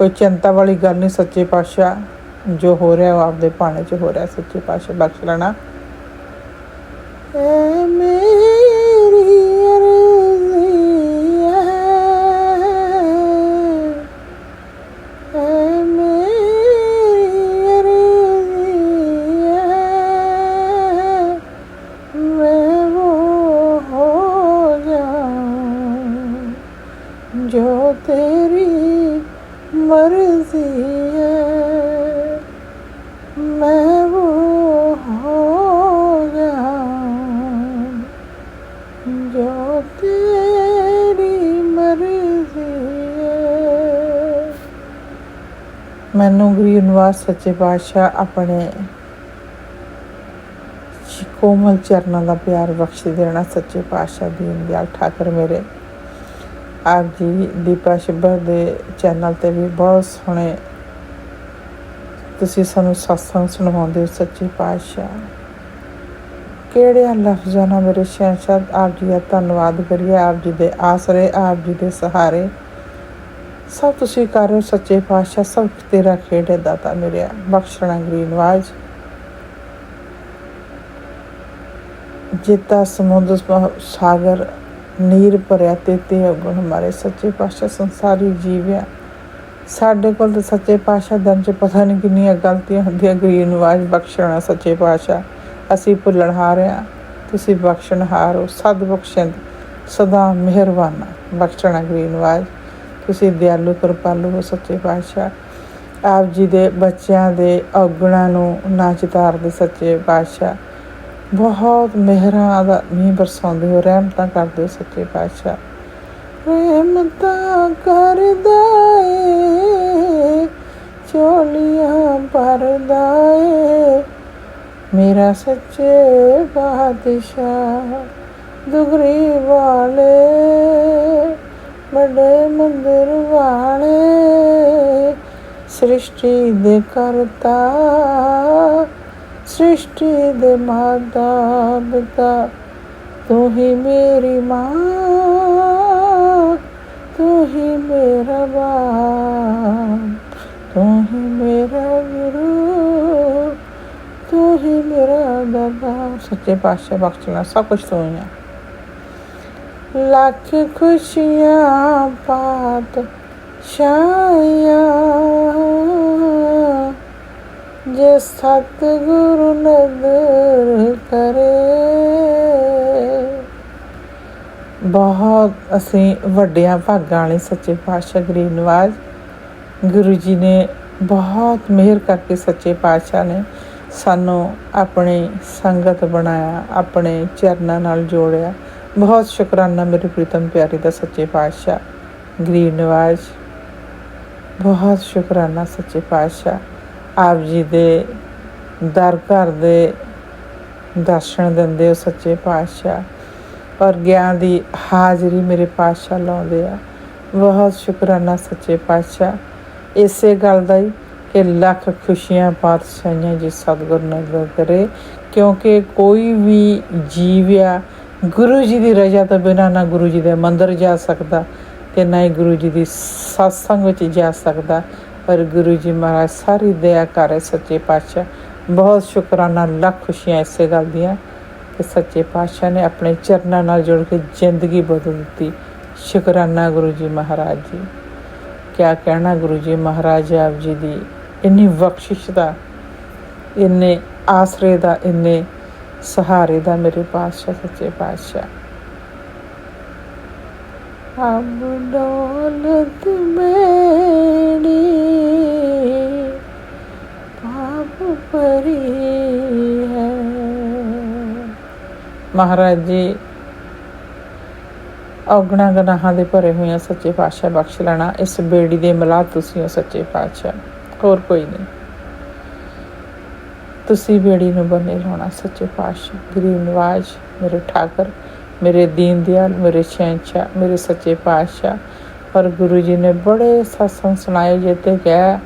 ਚਿੰਤਾ ਵਾਲੀ ਗੱਲ ਨਹੀਂ ਸੱਚੇ ਪਾਤਸ਼ਾਹ। ਜੋ ਹੋ ਰਿਹਾ ਉਹ ਆਪਦੇ ਭਾਣੇ 'ਚ ਹੋ ਰਿਹਾ ਸੱਚੇ ਪਾਤਸ਼ਾਹ। ਬਖਸ਼ ਲੈਣਾ जो तेरी मर्जी है, मैं वो हो जाऊं जो तेरी मर्जी है। ਮੈਨੂੰ ਗਰੀਬ ਨਿਵਾਜ ਸੱਚੇ ਪਾਤਸ਼ਾਹ ਆਪਣੇ ਕੋਮਲ ਚਰਨਾਂ ਦਾ ਪਿਆਰ ਬਖਸ਼ ਦੇਣਾ। ਸੱਚੇ ਪਾਤਸ਼ਾਹ ਦੀਨ ਦਿਆਲ ਠਾਕਰ ਮੇਰੇ ਆਪ ਜੀ ਦੀਪਾ ਛਿੱਬਰ ਦੇ ਚੈਨਲ 'ਤੇ ਵੀ ਬਹੁਤ ਸੋਹਣੇ ਤੁਸੀਂ ਸਾਨੂੰ ਸਤਸੰਗ ਸੁਣਾਉਂਦੇ ਹੋ। ਸੱਚੇ ਪਾਤਸ਼ਾਹ ਕਿਹੜਿਆਂ ਲਫ਼ਜ਼ਾਂ ਨਾਲ ਮੇਰੇ ਸ਼ਹਿਨशाह ਆਪ ਜੀ ਦਾ ਧੰਨਵਾਦ ਕਰੀਏ। ਆਪ ਜੀ ਦੇ ਆਸਰੇ, ਆਪ ਜੀ ਦੇ ਸਹਾਰੇ ਸਭ ਤੁਸੀਂ ਕਰ ਰਹੇ ਹੋ। ਸੱਚੇ ਪਾਤਸ਼ਾਹ ਸਭ ਤੇਰਾ ਖੇਡ ਹੈ ਦਾਤਾ ਮੇਰੇ ਬਖਸ਼ਣਾ ਗਰੀਬ ਨਿਵਾਜ। ਜਿੱਤਾ ਸਮੁੰਦਰ ਸਾਗਰ ਨੀਰ ਭਰਿਆ ਤੇਤੇ ਅਗੁਣ ਹਮਾਰੇ। ਸੱਚੇ ਪਾਤਸ਼ਾਹ ਸੰਸਾਰੀ ਜੀਵ ਆ ਸਾਡੇ ਕੋਲ ਤਾਂ ਸੱਚੇ ਪਾਤਸ਼ਾਹ ਦਿਨ 'ਚ ਪਤਾ ਨਹੀਂ ਕਿੰਨੀਆਂ ਗਲਤੀਆਂ ਹੁੰਦੀਆਂ। ਗਰੀਬ ਨਿਵਾਜ ਬਖਸ਼ਣਾ ਸੱਚੇ ਪਾਤਸ਼ਾਹ ਅਸੀਂ ਭੁੱਲਣਹਾਰ ਹਾਂ, ਤੁਸੀਂ ਬਖਸ਼ਣਹਾਰ ਹੋ। ਸਦ ਬਖਸ਼ਿੰਦ ਸਦਾ ਮਿਹਰਬਾਨਾ ਬਖਸ਼ਣਾ ਗਰੀਬ ਨਿਵਾਜ ਤੁਸੀਂ ਦਿਆਲੂ ਕਿਰਪਾਲੂ ਹੋ। ਸੱਚੇ ਪਾਤਸ਼ਾਹ ਆਪ ਜੀ ਦੇ ਬੱਚਿਆਂ ਦੇ ਔਗਣਾਂ ਨੂੰ ਨਾ ਚਿਤਾਰਦੇ। ਸੱਚੇ ਪਾਤਸ਼ਾਹ ਬਹੁਤ ਮਿਹਰਾਂ ਦਾ ਮੀਂਹ ਬਰਸਾਉਂਦੇ ਹੋ, ਰਹਿਮਤਾਂ ਕਰਦੇ ਹੋ। ਸੱਚੇ ਪਾਤਸ਼ਾਹ ਰਹਿਮਤਾਂ ਕਰਦਾ ਏ ਝੋਲੀਆਂ ਭਰਦਾ ਏ ਮੇਰਾ ਸੱਚੇ ਪਾਤਸ਼ਾਹ। ਦੁਗਰੀ ਵਾਲੇ ਵੱਡੇ ਮੰਦਰ ਵਾਲੇ ਸ੍ਰਿਸ਼ਟੀ ਦੇ ਕਰਤਾ, ਸ੍ਰਿਸ਼ਟੀ ਦੇ ਮਾਤਾ ਪਿਤਾ ਤੂੰ ਹੀ ਮੇਰੀ ਮਾਂ, ਤੂੰ ਹੀ ਮੇਰਾ ਬਾਪ, ਤੂੰ ਹੀ ਮੇਰਾ ਗੁਰੂ, ਤੂੰ ਹੀ ਮੇਰਾ ਦਾਦਾ। ਸੱਚੇ ਪਾਤਸ਼ਾਹ ਬਖਸ਼ਣਾ ਸਭ ਕੁਛ ਤੂੰ ਹੀ ਆ। ਲੱਖ ਖੁਸ਼ੀਆਂ ਪਾਤ ਸ਼ਾਇਆ ਜੇ ਸਤਿਗੁਰੂ ਨਦਰ ਕਰੇ। ਬਹੁਤ ਅਸੀਂ ਵੱਡਿਆਂ ਭਾਗਾਂ ਵਾਲੇ ਸੱਚੇ ਪਾਤਸ਼ਾਹ ਗਰੀਬ ਨਿਵਾਜ ਗੁਰੂ ਜੀ ਨੇ ਬਹੁਤ ਮਿਹਰ ਕਰਕੇ ਸੱਚੇ ਪਾਤਸ਼ਾਹ ਨੇ ਸਾਨੂੰ ਆਪਣੀ ਸੰਗਤ ਬਣਾਇਆ, ਆਪਣੇ ਚਰਨਾਂ ਨਾਲ ਜੋੜਿਆ। ਬਹੁਤ ਸ਼ੁਕਰਾਨਾ ਮੇਰੇ ਪ੍ਰੀਤਮ ਪਿਆਰੇ ਦਾ ਸੱਚੇ ਪਾਤਸ਼ਾਹ ਗਰੀਬ ਨਿਵਾਜ, ਬਹੁਤ ਸ਼ੁਕਰਾਨਾ ਸੱਚੇ ਪਾਤਸ਼ਾਹ ਆਪ ਜੀ ਦੇ ਦਰ ਘਰ ਦੇ ਦਰਸ਼ਨ ਦਿੰਦੇ ਹੋ। ਸੱਚੇ ਪਾਤਸ਼ਾਹ ਔਰ ਗਿਆਨ ਦੀ ਹਾਜ਼ਰੀ ਮੇਰੇ ਪਾਤਸ਼ਾਹ ਲਾਉਂਦੇ ਆ। ਬਹੁਤ ਸ਼ੁਕਰਾਨਾ ਸੱਚੇ ਪਾਤਸ਼ਾਹ ਇਸੇ ਗੱਲ ਦਾ ਹੀ ਕਿ ਲੱਖ ਖੁਸ਼ੀਆਂ ਪਾਤਸ਼ਾਹੀਆਂ ਜੀ ਸਤਿਗੁਰੂ ਨਜ਼ਰ ਕਰੇ। ਕਿਉਂਕਿ ਕੋਈ ਵੀ ਜੀਵ ਆ ਗੁਰੂ ਜੀ ਦੀ ਰਜ਼ਾ ਤੋਂ ਬਿਨਾਂ ਨਾ ਗੁਰੂ ਜੀ ਦੇ ਮੰਦਰ ਜਾ ਸਕਦਾ ਅਤੇ ਨਾ ਹੀ ਗੁਰੂ ਜੀ ਦੀ ਸਤਸੰਗ ਵਿੱਚ ਜਾ ਸਕਦਾ। ਪਰ ਗੁਰੂ ਜੀ ਮਹਾਰਾਜ ਸਾਰੀ ਦਇਆ ਕਰ ਰਹੇ ਸੱਚੇ ਪਾਤਸ਼ਾਹ। ਬਹੁਤ ਸ਼ੁਕਰਾਨਾ, ਲੱਖ ਖੁਸ਼ੀਆਂ ਇਸੇ ਗੱਲ ਦੀਆਂ ਕਿ ਸੱਚੇ ਪਾਤਸ਼ਾਹ ਨੇ ਆਪਣੇ ਚਰਨਾਂ ਨਾਲ ਜੁੜ ਕੇ ਜ਼ਿੰਦਗੀ ਬਦਲ ਦਿੱਤੀ। ਸ਼ੁਕਰਾਨਾ ਗੁਰੂ ਜੀ ਮਹਾਰਾਜ ਜੀ। ਕਿਆ ਕਹਿਣਾ ਗੁਰੂ ਜੀ ਮਹਾਰਾਜ ਆਪ ਜੀ ਦੀ ਇੰਨੀ ਬਖਸ਼ਿਸ਼ ਦਾ, ਇੰਨੇ ਆਸਰੇ ਦਾ, ਇੰਨੇ ਸਹਾਰੇ ਦਾ ਮੇਰੇ ਪਾਤਸ਼ਾਹ ਸੱਚੇ ਪਾਤਸ਼ਾਹ। ਅਬ ਦੌਲਤ ਮੇਰੀ ਪਾਪ ਭਰੀ ਹੈ। ਮਹਾਰਾਜ ਜੀ ਔਗਣਾ ਗੁਨਾਹਾਂ ਦੇ ਭਰੇ ਹੋਏ ਆ ਸੱਚੇ ਪਾਤਸ਼ਾਹ ਬਖਸ਼ ਲੈਣਾ। ਇਸ ਬੇੜੀ ਦੇ ਮਲਾਹ ਤੁਸੀਂ ਹੋ ਸੱਚੇ ਪਾਤਸ਼ਾਹ, ਹੋਰ ਕੋਈ ਨਹੀਂ। ਤੁਸੀਂ ਬੇੜੀ ਨੂੰ ਬੰਨੇ ਲਾਉਣਾ ਸੱਚੇ ਪਾਤਸ਼ਾਹ ਗਰੀਬ ਨਿਵਾਜ ਮੇਰੇ ਠਾਕਰ, ਮੇਰੇ ਦੀਨ ਦਿਆਲ, ਮੇਰੇ ਸ਼ਹਿਨशाह, ਮੇਰੇ ਸੱਚੇ ਪਾਤਸ਼ਾਹ। ਪਰ ਗੁਰੂ ਜੀ ਨੇ ਬੜੇ ਸਤਸੰਗ ਸੁਣਾਏ ਜਿੱਤੇ ਕਿਹਾ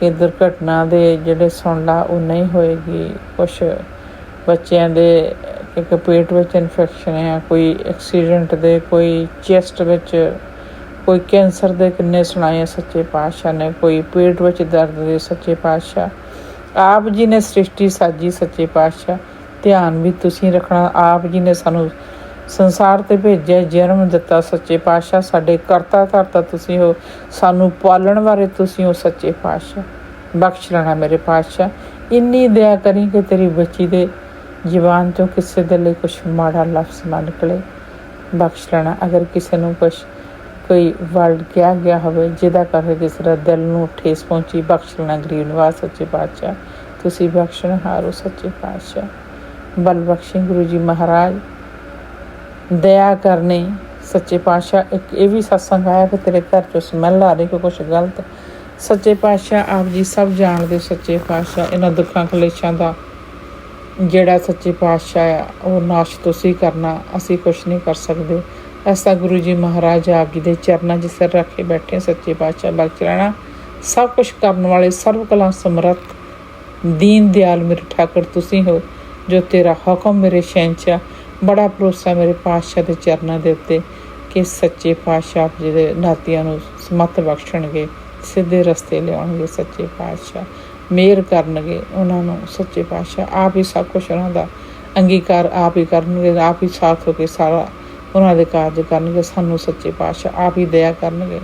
ਕਿ ਦੁਰਘਟਨਾ ਦੇ ਜਿਹੜੇ ਸੁਣ ਲਾ ਉਹ ਨਹੀਂ ਹੋਏਗੀ। ਕੁਛ ਬੱਚਿਆਂ ਦੇ ਇੱਕ ਪੇਟ ਵਿੱਚ ਇਨਫੈਕਸ਼ਨ ਹੈ, ਕੋਈ ਐਕਸੀਡੈਂਟ ਦੇ, ਕੋਈ ਚੈਸਟ ਵਿੱਚ, ਕੋਈ ਕੈਂਸਰ ਦੇ ਕਿੰਨੇ ਸੁਣਾਏ ਸੱਚੇ ਪਾਤਸ਼ਾਹ ਨੇ, ਕੋਈ ਪੇਟ ਵਿੱਚ ਦਰਦ ਦੇ ਸੱਚੇ ਪਾਤਸ਼ਾਹ। ਆਪ ਜੀ ਨੇ ਸ੍ਰਿਸ਼ਟੀ ਸਾਜੀ ਸੱਚੇ ਪਾਤਸ਼ਾਹ, ਧਿਆਨ ਵੀ ਤੁਸੀਂ ਰੱਖਣਾ। ਆਪ ਜੀ ਨੇ ਸਾਨੂੰ ਸੰਸਾਰ 'ਤੇ ਭੇਜਿਆ, ਜਨਮ ਦਿੱਤਾ ਸੱਚੇ ਪਾਤਸ਼ਾਹ। ਸਾਡੇ ਕਰਤਾ ਧਰਤਾ ਤੁਸੀਂ ਹੋ, ਸਾਨੂੰ ਪਾਲਣ ਵਾਲੇ ਤੁਸੀਂ ਹੋ ਸੱਚੇ ਪਾਤਸ਼ਾਹ। ਬਖਸ਼ ਲੈਣਾ ਮੇਰੇ ਪਾਤਸ਼ਾਹ। ਇੰਨੀ ਦਇਆ ਕਰੀ ਕਿ ਤੇਰੀ ਬੱਚੀ ਦੇ ਜ਼ੁਬਾਨ 'ਚੋਂ ਕਿਸੇ ਦੇ ਲਈ ਕੁਛ ਮਾੜਾ ਲਫ਼ਜ਼ ਨਾ ਨਿਕਲੇ। ਬਖਸ਼ ਲੈਣਾ। ਅਗਰ ਕਿਸੇ ਨੂੰ ਕੁਛ ਕੋਈ ਵਰਡ ਕਿਹਾ ਗਿਆ ਹੋਵੇ ਜਿਹਦਾ ਕਰਕੇ ਕਿਸੇ ਦਾ ਦਿਲ ਨੂੰ ਠੇਸ ਪਹੁੰਚੀ, ਬਖਸ਼ ਲੈਣਾ ਗਰੀਬ ਨਿਵਾਜ ਸੱਚੇ ਪਾਤਸ਼ਾਹ। ਤੁਸੀਂ ਬਖਸ਼ਣਹਾਰ ਹੋ ਸੱਚੇ ਪਾਤਸ਼ਾਹ। ਬਲ ਬਖਸ਼ੀ ਗੁਰੂ ਜੀ ਮਹਾਰਾਜ, ਦਇਆ ਕਰਨੀ ਸੱਚੇ ਪਾਤਸ਼ਾਹ। ਇੱਕ ਇਹ ਵੀ ਸਤਸੰਗ ਆਇਆ ਕਿ ਤੇਰੇ ਘਰ 'ਚੋਂ ਸਮੈਲ ਆ ਰਹੀ ਕਿ ਕੁਛ ਗਲਤ ਸੱਚੇ ਪਾਤਸ਼ਾਹ ਆਪ ਜੀ ਸਭ ਜਾਣਦੇ। ਸੱਚੇ ਪਾਤਸ਼ਾਹ ਇਹਨਾਂ ਦੁੱਖਾਂ ਕਲੇਸ਼ਾਂ ਦਾ ਜਿਹੜਾ ਸੱਚੇ ਪਾਤਸ਼ਾਹ ਆ ਉਹ ਨਾਸ਼ ਤੁਸੀਂ ਕਰਨਾ, ਅਸੀਂ ਕੁਛ ਨਹੀਂ ਕਰ ਸਕਦੇ। ਐਸਾ ਗੁਰੂ ਜੀ ਮਹਾਰਾਜ ਆਪ ਜੀ ਦੇ ਚਰਨਾਂ 'ਚ ਸਿਰ ਰੱਖ ਕੇ ਬੈਠੇ। ਸੱਚੇ ਪਾਤਸ਼ਾਹ ਬਖਸ਼ ਰਹਿਣਾ। ਸਭ ਕੁਛ ਕਰਨ ਵਾਲੇ, ਸਰਵ ਕਲਾ ਸਮਰੱਥ, ਦੀਨ ਦਿਆਲ ਮੇਰੇ ਠਾਕਰ ਤੁਸੀਂ ਹੋ। ਜੋ ਤੇਰਾ ਹੁਕਮ ਮੇਰੇ ਸ਼ਹਿਨਸ਼ਾਹ। ਬੜਾ ਭਰੋਸਾ ਮੇਰੇ ਪਾਤਸ਼ਾਹ ਦੇ ਚਰਨਾਂ ਦੇ ਉੱਤੇ ਕਿ ਸੱਚੇ ਪਾਤਸ਼ਾਹ ਆਪ ਜੀ ਦੇ ਨਾਤੀਆਂ ਨੂੰ ਸਮੱਤ ਬਖਸ਼ਣਗੇ, ਸਿੱਧੇ ਰਸਤੇ ਲਿਆਉਣਗੇ। ਸੱਚੇ ਪਾਤਸ਼ਾਹ ਮਿਹਰ ਕਰਨਗੇ ਉਹਨਾਂ ਨੂੰ। ਸੱਚੇ ਪਾਤਸ਼ਾਹ ਆਪ ਹੀ ਸਭ ਕੁਛ ਉਹਨਾਂ ਦਾ ਅੰਗੀਕਾਰ ਆਪ ਹੀ ਕਰਨਗੇ, ਆਪ ਹੀ ਸਾਥ ਹੋ ਕੇ ਸਾਰਾ ਉਹਨਾਂ ਦੇ ਕਾਰਜ ਕਰਨਗੇ। ਸਾਨੂੰ ਸੱਚੇ ਪਾਤਸ਼ਾਹ ਆਪ ਹੀ ਦਇਆ ਕਰਨਗੇ,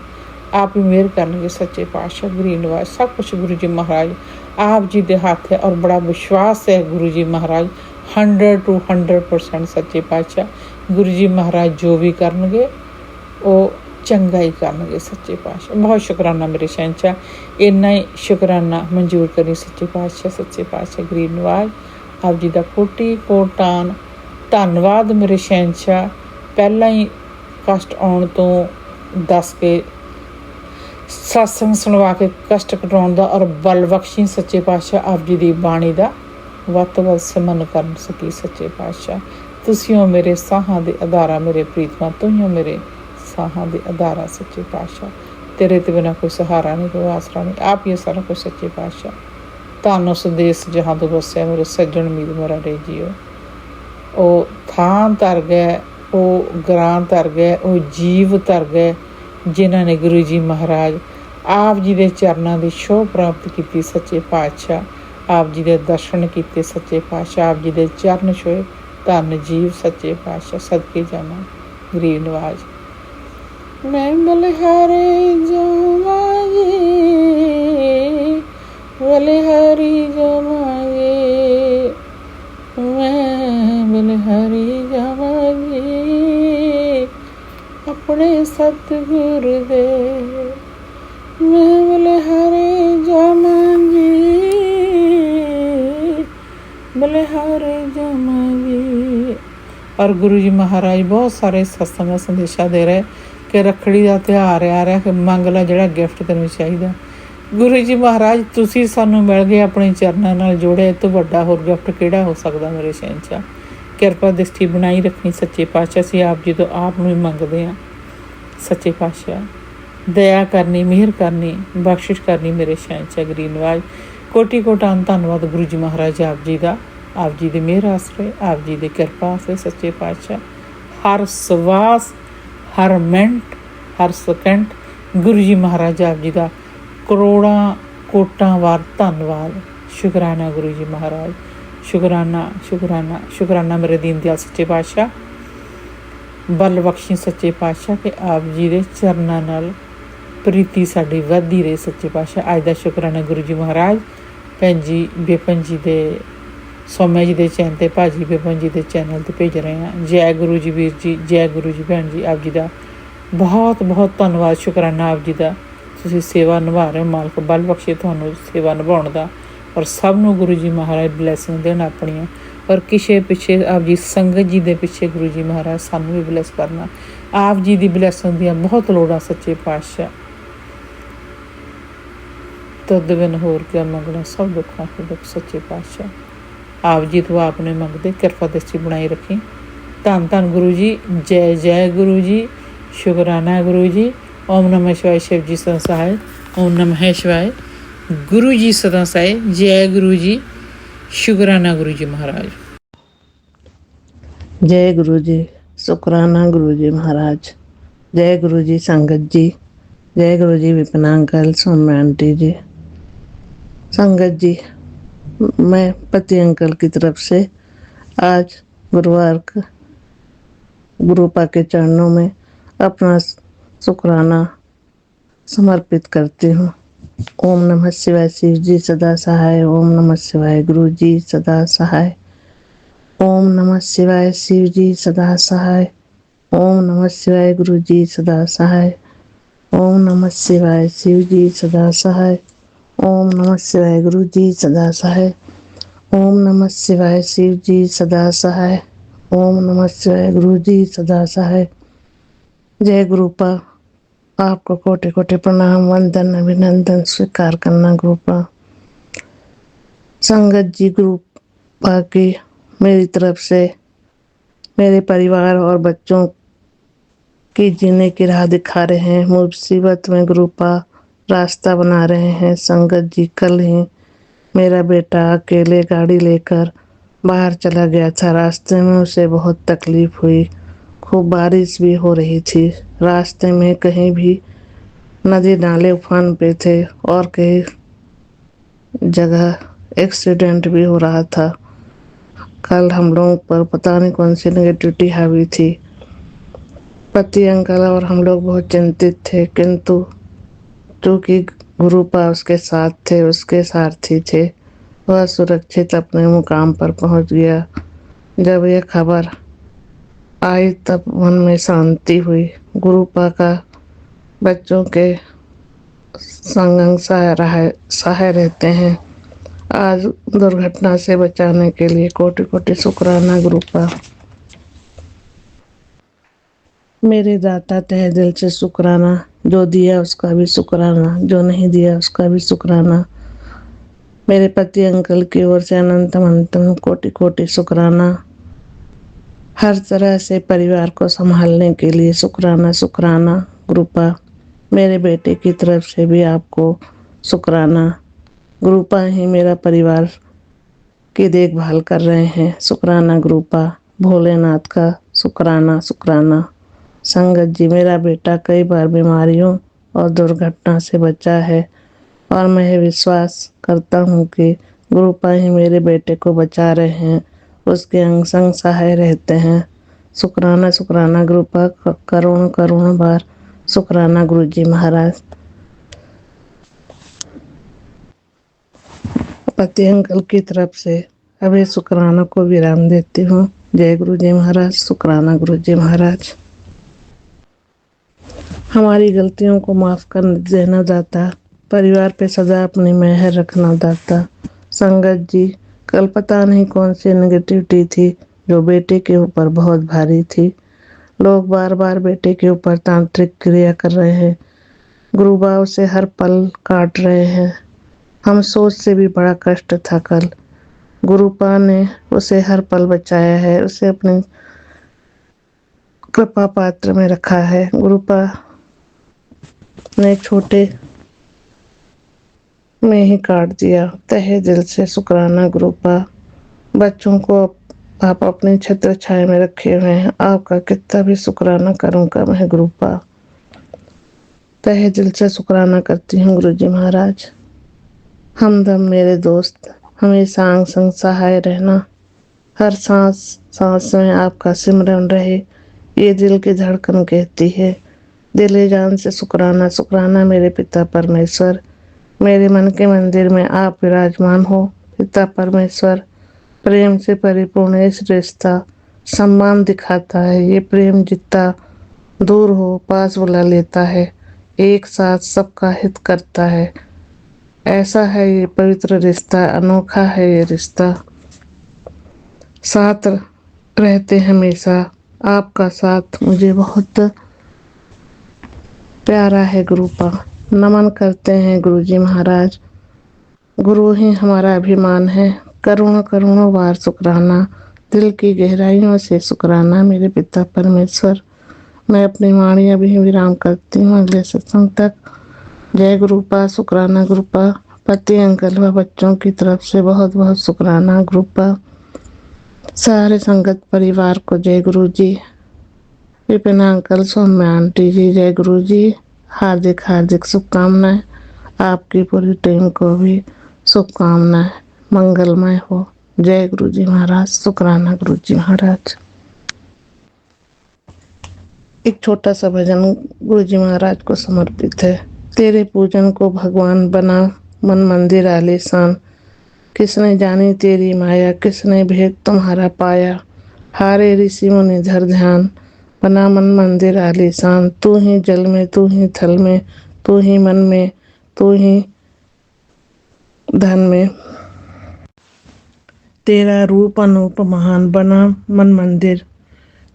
ਆਪ ਹੀ ਮਿਹਰ ਕਰਨਗੇ। ਸੱਚੇ ਪਾਤਸ਼ਾਹ ਗਰੀਬ ਨਿਵਾਜ ਸਭ ਕੁਛ ਗੁਰੂ ਜੀ ਮਹਾਰਾਜ ਆਪ ਜੀ ਦੇ ਹੱਥ ਹੈ। ਔਰ ਬੜਾ ਵਿਸ਼ਵਾਸ ਹੈ ਗੁਰੂ ਜੀ ਮਹਾਰਾਜ 100 to 100% ਸੱਚੇ ਪਾਤਸ਼ਾਹ ਗੁਰੂ ਜੀ ਮਹਾਰਾਜ ਜੋ ਵੀ ਕਰਨਗੇ ਉਹ ਚੰਗਾ ਹੀ ਕਰਨਗੇ। ਸੱਚੇ ਪਾਤਸ਼ਾਹ ਬਹੁਤ ਸ਼ੁਕਰਾਨਾ ਮੇਰੇ ਸ਼ਹਿਨਸ਼ਾਹ। ਇੰਨਾ ਹੀ ਸ਼ੁਕਰਾਨਾ ਮਨਜ਼ੂਰ ਕਰੀ ਸੱਚੇ ਪਾਤਸ਼ਾਹ। ਸੱਚੇ ਪਾਤਸ਼ਾਹ ਗਰੀਬ ਨਿਵਾਜ ਆਪ ਜੀ ਦਾ ਕੋਟੀ ਕੋਟਾਨ ਧੰਨਵਾਦ ਮੇਰੇ ਸ਼ਹਿਨਸ਼ਾਹ। ਪਹਿਲਾਂ ਹੀ ਕਸ਼ਟ ਆਉਣ ਤੋਂ ਦੱਸ ਕੇ ਸਤਸੰਗ ਸੁਣਵਾ ਕੇ ਕਸ਼ਟ ਕਟਾਉਣ ਦਾ ਔਰ ਬਲ ਬਖਸ਼ੀ ਸੱਚੇ ਪਾਤਸ਼ਾਹ ਆਪ ਜੀ ਦੀ ਬਾਣੀ ਦਾ ਵੱਧ ਤੋਂ ਵੱਧ ਸਿਮਰਨ ਕਰ ਸਕੀ। ਸੱਚੇ ਪਾਤਸ਼ਾਹ ਤੁਸੀਂ ਹੋ ਮੇਰੇ ਸਾਹਾਂ ਦੇ ਆਧਾਰਾ, ਮੇਰੇ ਪ੍ਰੀਤਮਾ ਤੂੰ ਹੀ ਹੋ ਮੇਰੇ ਸਾਹਾਂ ਦੇ ਆਧਾਰਾ। ਸੱਚੇ ਪਾਤਸ਼ਾਹ ਤੇਰੇ ਤੋਂ ਬਿਨਾਂ ਕੋਈ ਸਹਾਰਾ ਨਹੀਂ, ਕੋਈ ਆਸਰਾ ਨਹੀਂ, ਆਪ ਹੀ ਸਾਰਾ ਕੁਛ। ਸੱਚੇ ਪਾਤਸ਼ਾਹ ਧੰਨ ਉਸ ਦੇਸ ਜਹਾਂ ਤੋਂ ਵਸਿਆ ਮੇਰੇ ਸੱਜਣ ਮੀਤ ਮੇਰਾ ਰੇ ਜੀਓ। ਉਹ ਥਾਂ ਧਰ ਗਏ, ਉਹ ਗ੍ਰਾਂ ਧਰ ਗਏ, ਉਹ ਜੀਵ ਧਰ ਗਏ ਜਿਨ੍ਹਾਂ ਨੇ ਗੁਰੂ ਜੀ ਮਹਾਰਾਜ ਆਪ ਜੀ ਦੇ ਚਰਨਾਂ ਦੀ ਛੋਹ ਪ੍ਰਾਪਤ ਕੀਤੀ। ਸੱਚੇ ਪਾਤਸ਼ਾਹ ਆਪ ਜੀ ਦੇ ਦਰਸ਼ਨ ਕੀਤੇ। ਸੱਚੇ ਪਾਤਸ਼ਾਹ ਆਪ ਜੀ ਦੇ ਚਰਨ ਛੋਏ। ਧੰਨ ਜੀਵ ਸੱਚੇ ਪਾਤਸ਼ਾਹ ਸਦਕੇ ਜਾਵਾਂ ਗਰੀਬ ਨਿਵਾਜ। ਮੈਂ ਬਲਿਹਾਰੇ ਜਾਵਾਂਗੀ, ਬਲਿਹਾਰੀ ਜਾਵਾਂਗੀ, ਮੈਂ ਬਲਿਹਾਰੀ ਜਾਵਾਂਗੀ ਆਪਣੇ ਸਤਿਗੁਰ ਦੇ। ਮੈਂ ਬਲਿਹਾਰੇ ਜਾਵਾਂਗੀ, ਬਲਿਹਾਰੇ ਜਾਵਾਂਗੀ। ਔਰ ਗੁਰੂ ਜੀ ਮਹਾਰਾਜ ਬਹੁਤ ਸਾਰੇ ਸਤਸੰਗ ਸੰਦੇਸ਼ਾਂ ਦੇ ਰਹੇ ਕਿ ਰੱਖੜੀ ਦਾ ਤਿਉਹਾਰ ਆ ਰਿਹਾ, ਕਿ ਮੰਗ ਲਾ ਜਿਹੜਾ ਗਿਫਟ ਤੈਨੂੰ ਚਾਹੀਦਾ। ਗੁਰੂ ਜੀ ਮਹਾਰਾਜ ਤੁਸੀਂ ਸਾਨੂੰ ਮਿਲ ਗਏ, ਆਪਣੇ ਚਰਨਾਂ ਨਾਲ ਜੋੜੇ। ਇਹ ਤੋਂ ਵੱਡਾ ਹੋਰ ਗਿਫਟ ਕਿਹੜਾ ਹੋ ਸਕਦਾ ਮੇਰੇ ਸ਼ਹਿਨਸ਼ਾਹ। ਕਿਰਪਾ ਦ੍ਰਿਸ਼ਟੀ ਬਣਾਈ ਰੱਖਣੀ ਸੱਚੇ ਪਾਤਸ਼ਾਹ। ਅਸੀਂ ਆਪ ਜੀ ਤੋਂ ਆਪ ਨੂੰ ਹੀ ਮੰਗਦੇ ਹਾਂ। ਸੱਚੇ ਪਾਤਸ਼ਾਹ ਦਇਆ ਕਰਨੀ, ਮਿਹਰ ਕਰਨੀ, ਬਖਸ਼ਿਸ਼ ਕਰਨੀ ਮੇਰੇ ਸ਼ਹਿਨਸ਼ਾਹ ਗਰੀਬ ਨਿਵਾਜ। ਕੋਟੀ ਕੋਟਾਨ ਧੰਨਵਾਦ ਗੁਰੂ ਜੀ ਮਹਾਰਾਜ ਆਪ ਜੀ ਦਾ। ਆਪ ਜੀ ਦੀ ਮਿਹਰ ਆਸਰੇ, ਆਪ ਜੀ ਦੀ ਕਿਰਪਾ ਆਸਰੇ ਸੱਚੇ ਪਾਤਸ਼ਾਹ ਹਰ ਸਵਾਸ, ਹਰ ਮਿੰਟ, ਹਰ ਸੈਕਿੰਡ ਗੁਰੂ ਜੀ ਮਹਾਰਾਜ ਆਪ ਜੀ ਦਾ ਕਰੋੜਾਂ ਕੋਟਾਂ ਵਾਰ ਧੰਨਵਾਦ। ਸ਼ੁਕਰਾਨਾ ਗੁਰੂ ਜੀ ਮਹਾਰਾਜ, ਸ਼ੁਕਰਾਨਾ ਸ਼ੁਕਰਾਨਾ ਸ਼ੁਕਰਾਨਾ ਮੇਰੇ ਦੀਨ ਦਿਆਲ ਸੱਚੇ ਪਾਤਸ਼ਾਹ। ਬਲ ਬਖਸ਼ੀ ਸੱਚੇ ਪਾਤਸ਼ਾਹ ਕਿ ਆਪ ਜੀ ਦੇ ਚਰਨਾਂ ਨਾਲ ਪ੍ਰੀਤੀ ਸਾਡੀ ਵੱਧਦੀ ਰਹੇ। ਸੱਚੇ ਪਾਤਸ਼ਾਹ ਅੱਜ ਦਾ ਸ਼ੁਕਰਾਨਾ ਗੁਰੂ ਜੀ ਮਹਾਰਾਜ। ਭੈਣ ਜੀ ਬੇਪਨ ਜੀ ਦੇ ਸੌਮਿਆ ਜੀ ਦੇ ਚੈਨਲ 'ਤੇ, ਭਾਜੀ ਬੇਪਨ ਜੀ ਦੇ ਚੈਨਲ 'ਤੇ ਭੇਜ ਰਹੇ ਹਾਂ। ਜੈ ਗੁਰੂ ਜੀ ਵੀਰ ਜੀ, ਜੈ ਗੁਰੂ ਜੀ ਭੈਣ ਜੀ। ਆਪ ਜੀ ਦਾ ਬਹੁਤ ਬਹੁਤ ਧੰਨਵਾਦ, ਸ਼ੁਕਰਾਨਾ ਆਪ ਜੀ ਦਾ। ਤੁਸੀਂ ਸੇਵਾ ਨਿਭਾ ਰਹੇ ਹੋ। ਮਾਲਕ ਬਲ ਬਖਸ਼ੇ ਤੁਹਾਨੂੰ ਸੇਵਾ ਨਿਭਾਉਣ ਦਾ। ਔਰ ਸਭ ਨੂੰ ਗੁਰੂ ਜੀ ਮਹਾਰਾਜ ਬਲੈਸਿੰਗ ਦੇਣ ਆਪਣੀਆਂ। ਔਰ ਕਿਸੇ ਪਿੱਛੇ ਆਪ ਜੀ ਸੰਗਤ ਜੀ ਦੇ ਪਿੱਛੇ ਗੁਰੂ ਜੀ ਮਹਾਰਾਜ ਸਾਨੂੰ ਵੀ ਬਲੈਸ ਕਰਨਾ। ਆਪ ਜੀ ਦੀ ਬਲੈਸਿੰਗ ਦੀਆਂ ਬਹੁਤ ਲੋੜਾਂ ਸੱਚੇ ਪਾਤਸ਼ਾਹ। ਤਦ ਬਿਨ ਹੋਰ ਕਿਆ ਮੰਗਣਾ, ਸਭ ਦੁੱਖਾਂ ਕੇ ਦੁੱਖ ਸੱਚੇ ਪਾਤਸ਼ਾਹ ਆਪ ਜੀ ਤੋਂ ਆਪ ਨੇ ਮੰਗਦੇ। ਕਿਰਪਾ ਦ੍ਰਿਸ਼ਟੀ ਬਣਾਈ ਰੱਖੀ। ਧੰਨ ਧੰਨ ਗੁਰੂ ਜੀ। ਜੈ ਜੈ ਗੁਰੂ ਜੀ। ਸ਼ੁਕਰਾਨਾ ਗੁਰੂ ਜੀ। ਓਮ ਨਮः शिवाय। शिव जी सदा सहाय। ओम नमः शिवाय। गुरु जी सदा सहाय। जय गुरु जी। शुकराना गुरु जी महाराज। जय गुरु जी। शुकराना गुरु जी महाराज। जय गुरु जी संगत जी। जय गुरु जी विपिन अंकल, सौम्या आंटी जी, संगत जी। मैं पति अंकल की तरफ से आज गुरुवार का गुरुपा के चरणों में अपना शुक्राना समर्पित करती हूँ। ओम नमः शिवाय। शिव जी सदा सहाय। ओम नमः शिवाय। गुरु जी सदा सहाय। ओम नमः शिवाय। शिव जी सदा सहाय। ओम नमः शिवाय। गुरु जी सदा सहाय। ओम नमः शिवाय। शिव जी सदा सहाय। ओम नमः शिवाय। गुरु जी सदा सहाय। ओम नमः शिवाय। शिव जी सदा सहाय। ओम नमः शिवाय। गुरु जी सदा सहाय। जय गुरुपा आपको कोटि कोटि प्रणाम, वंदन, अभिनंदन स्वीकार करना गुरुपा। संगत जी गुरुपा की मेरी तरफ से मेरे परिवार और बच्चों की जीने की राह दिखा रहे हैं। मुसीबत में गुरुपा रास्ता बना रहे हैं। संगत जी कल ही मेरा बेटा अकेले गाड़ी लेकर बाहर चला गया था। रास्ते में उसे बहुत तकलीफ हुई। खूब बारिश भी हो रही थी। रास्ते में कहीं भी नदी नाले उफान पे थे और कई जगह एक्सीडेंट भी हो रहा था। कल हम लोगों पर पता नहीं कौन सी नेगेटिविटी हावी थी। पति अंकल और हम लोग बहुत चिंतित थे, किंतु क्योंकि गुरुपा उसके साथ थे, उसके सारथी थे, वह सुरक्षित अपने मुकाम पर पहुंच गया। जब यह खबर आई तब मन में शांति हुई। गुरुपा का बच्चों के संग सहाय रहते हैं। आज दुर्घटना से बचाने के लिए कोटि कोटि शुक्राना गुरुपा। मेरे दाता तहे दिल से शुक्राना। जो दिया उसका भी शुक्राना, जो नहीं दिया उसका भी शुक्राना। मेरे पति अंकल की ओर से अनंतम अनंतम कोटि कोटि शुक्राना। हर तरह से परिवार को संभालने के लिए शुक्राना शुक्राना गुरुपा। मेरे बेटे की तरफ से भी आपको शुक्राना। गुरुपा ही मेरा परिवार की देखभाल कर रहे हैं। शुक्राना गुरुपा। भोलेनाथ का शुक्राना शुक्राना। संगत जी मेरा बेटा कई बार बीमारियों और दुर्घटना से बचा है और मैं विश्वास करता हूँ कि गुरुपा ही मेरे बेटे को बचा रहे हैं, उसके अंग संग सहाय रहते हैं। शुक्राना शुक्राना गुरुपा। करोड़ों करोड़ों बार शुक्राना गुरुजी महाराज। पति अंकल की तरफ से अभी शुक्राना को विराम देती हूँ। जय गुरुजी महाराज। शुक्राना गुरुजी महाराज। हमारी गलतियों को माफ कर देना दाता। परिवार पे सदा अपनी मेहर रखना दाता। संगत जी कल पता नहीं कौन सी नेगेटिविटी थी जो बेटे के ऊपर बहुत भारी थी। लोग बार बार बेटे के ऊपर तांत्रिक क्रिया कर रहे हैं। गुरुबाव से हर पल काट रहे हैं। हम सोच से भी बड़ा कष्ट था कल। गुरुपा ने उसे हर पल बचाया है, उसे अपने कृपा पात्र में रखा है। गुरुपा ने छोटे में ही काट दिया। तहे दिल से शुक्राना गुरुपा। बच्चों को आप अपनी छत्र छाया में रखे हुए हैं, आपका कितना भी शुक्राना करूं कम है गुरुपा। तहे दिल से शुक्राना करती हूँ गुरुजी महाराज। हमदम मेरे दोस्त, हमेशा अंग संग सहाय रहना। हर सांस सांस में आपका सिमरन रहे, ये दिल की धड़कन कहती है। दिल जान से शुक्राना शुक्राना मेरे पिता परमेश्वर। मेरे मन के मंदिर में आप विराजमान हो पिता परमेश्वर। प्रेम से परिपूर्ण इस रिश्ता सम्मान दिखाता है। ये प्रेम जितना दूर हो पास बुला लेता है, एक साथ सबका हित करता है। ऐसा है ये पवित्र रिश्ता, अनोखा है ये रिश्ता। साथ रहते हमेशा, आपका साथ मुझे बहुत प्यारा है गुरुपा। नमन करते हैं गुरुजी महाराज। गुरु ही हमारा अभिमान है। करोड़ों करोड़ों बार शुक्राना, दिल की गहराइयों से शुक्राना मेरे पिता परमेश्वर। मैं अपनी वाणी अभी विराम करती हूँ, अगले सत्संग तक। जय गुरुपा। शुक्राना गुरुपा। पति अंकल व बच्चों की तरफ से बहुत बहुत शुक्राना गुरुपा। सारे संगत परिवार को जय गुरु जी। विपिन अंकल, सौम्या आंटी जी, जय गुरु जी। हार्दिक हार्दिक शुभकामनाएं। आपकी पूरी टीम को भी शुभकामनाएं। मंगलमय हो। जय गुरु जी महाराज। शुक्राना गुरु जी महाराज। एक छोटा सा भजन गुरु जी महाराज को समर्पित है। तेरे पूजन को भगवान बना मन मंदिर आलीशान। किसने जानी तेरी माया, किसने भेद तुम्हारा पाया। हारे ऋषि मुनि धर ध्यान, बना मन मंदिर आलीशान। तू ही जल में, तू ही थल में, तू ही मन में, तू ही धन में। तेरा रूप अनूप महान, बना मन मंदिर।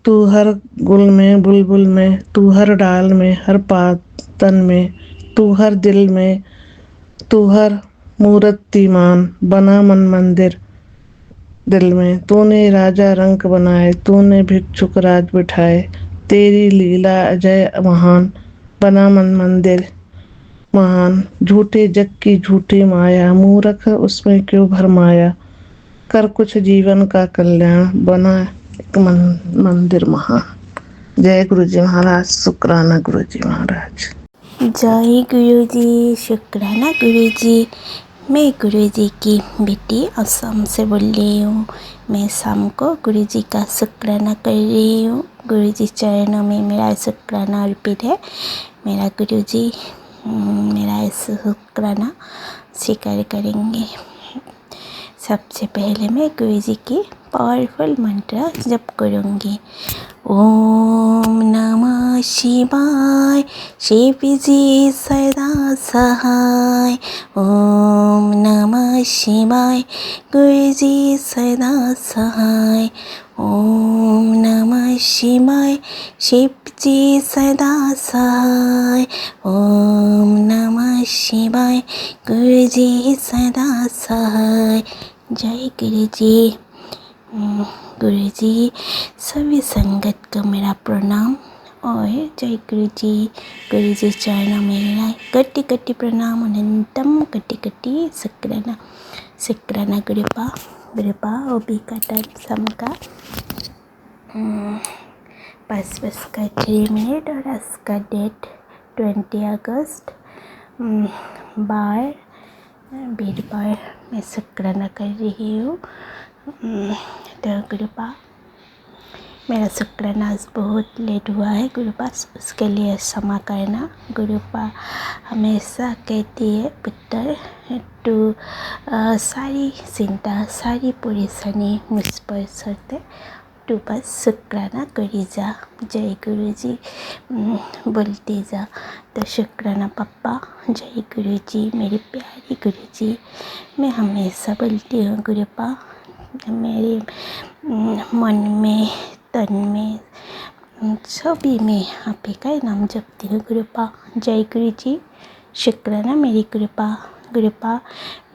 तू हर गुल में बुलबुल में, तू हर डाल में हर पात तन में, तू हर दिल में, तू हर मूर्तिमान, बना मन मंदिर दिल में। तूने राजा रंक बनाए, तूने भिक्षुक राज बिठाए, तेरी लीला अजय महान, बना मन मंदिर महान। झूठे जग की झूठी माया, मूर्ख उसमें क्यों भरमाया, कर कुछ जीवन का कल्याण, बना एक मंदिर महान। जय गुरु जी महाराज। शुक्राना गुरु जी महाराज। जय गुरु जी, शुक्राना गुरु जी। मैं गुरु जी की बेटी असम से बोल रही हूँ। मैं शाम को गुरु जी का शुक्राना कर रही हूँ। गुरु जी चरणों में मेरा शुक्राना अर्पित है। मेरा गुरु जी मेरा शुक्राना स्वीकार करेंगे। सबसे पहले मैं गुरु जी की पावरफुल मंत्र जप करूँगी। ओम नमः शिवाय, शिव जी सदा सहाय। ओम नमः शिवाय, गुरु जी सदा सहाय। ओम नमः शिवाय, शिव जी सदा सहाय। ओम नमः शिवाय, गुरु जी सदा सहाय। जय गुरु जी। गुरु जी सभी संगत को मेरा प्रणाम और जय गुरु जी। गुरु जी चरणों में मेरा कट्टी कट्टी प्रणाम, अनंतम कट्टी कट्टी शुक्राना। शुक्राना गुरुपा ओबी का टाइम शाम का 5:03 और आज का डेट 20 अगस्त वीरवार मैं शुक्राना कर रही हूँ। तो गुरुपा मेरा शुक्राना आज बहुत लेट हुआ है गुरुपा, उसके लिए क्षमा करना। गुरुपा हमेशा कहती है पुत्र तू सारी चिंता सारी परेशानी मुझ पर छोड़ते, तू बस शुक्राना करी जा। जय गुरु जी बोलती जा। तो शुक्राना पप्पा। जय गुरु जी मेरी प्यारी गुरु जी। मैं हमेशा बोलती हूँ गुरुपा, मेरे मन में तन में सभी में आप ही का नाम जपती हूँ गुरुपा। जय गुरु जी। शुक्राना मेरी गुरुपा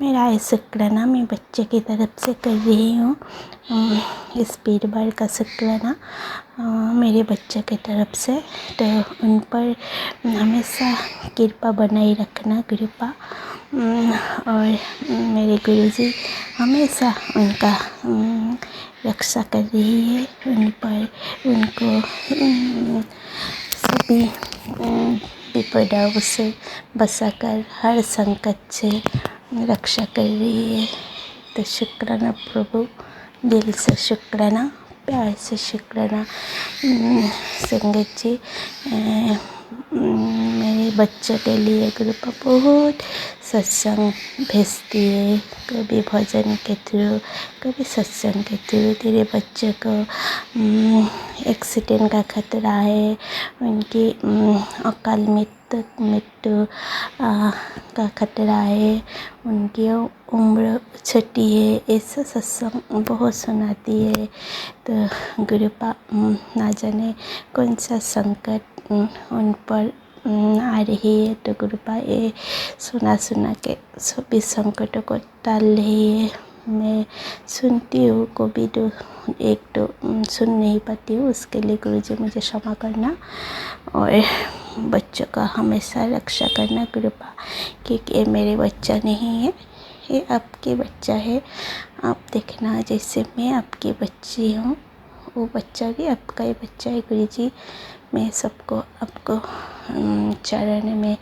मेरा शुक्राना मैं बच्चे की तरफ से कर रही हूँ। इस वीरवार का शुक्राना मेरे बच्चे की तरफ से, तो उन पर हमेशा कृपा बनाए रखना गुरुपा। और मेरे गुरुजी हमेशा उनका रक्षा कर रही है, उन पर उनको सभी विपदाओं से बचाकर हर संकट से रक्षा कर रही है। तो शुक्राना प्रभु, दिल से शुक्राना, प्यार से शुक्राना। संगत जी मेरे बच्चों के लिए गुरुपा बहुत सत्संग भेजती है, कभी भजन के थ्रू कभी सत्संग के थ्रू। तेरे बच्चे को एक्सीडेंट का खतरा है, उनकी अकाल मृत्यु का खतरा है, उनकी उम्र छोटी है, ऐसा सत्संग बहुत सुनाती है। तो गुरुपा ना जाने कौन सा संकट उन पर आ रही है, तो गुरुपा ये सुना के सभी संकटों को टाल रही है। मैं सुनती हूँ, कभी तो एक तो सुन नहीं पाती हूँ, उसके लिए गुरुजी मुझे क्षमा करना और बच्चों का हमेशा रक्षा करना गुरुपा, क्योंकि ये मेरे बच्चा नहीं है, ये आपके बच्चा है। आप देखना जैसे मैं आपकी बच्ची हूँ, वो बच्चा भी आपका ही बच्चा है गुरुजी। मैं सबको आपको चरण में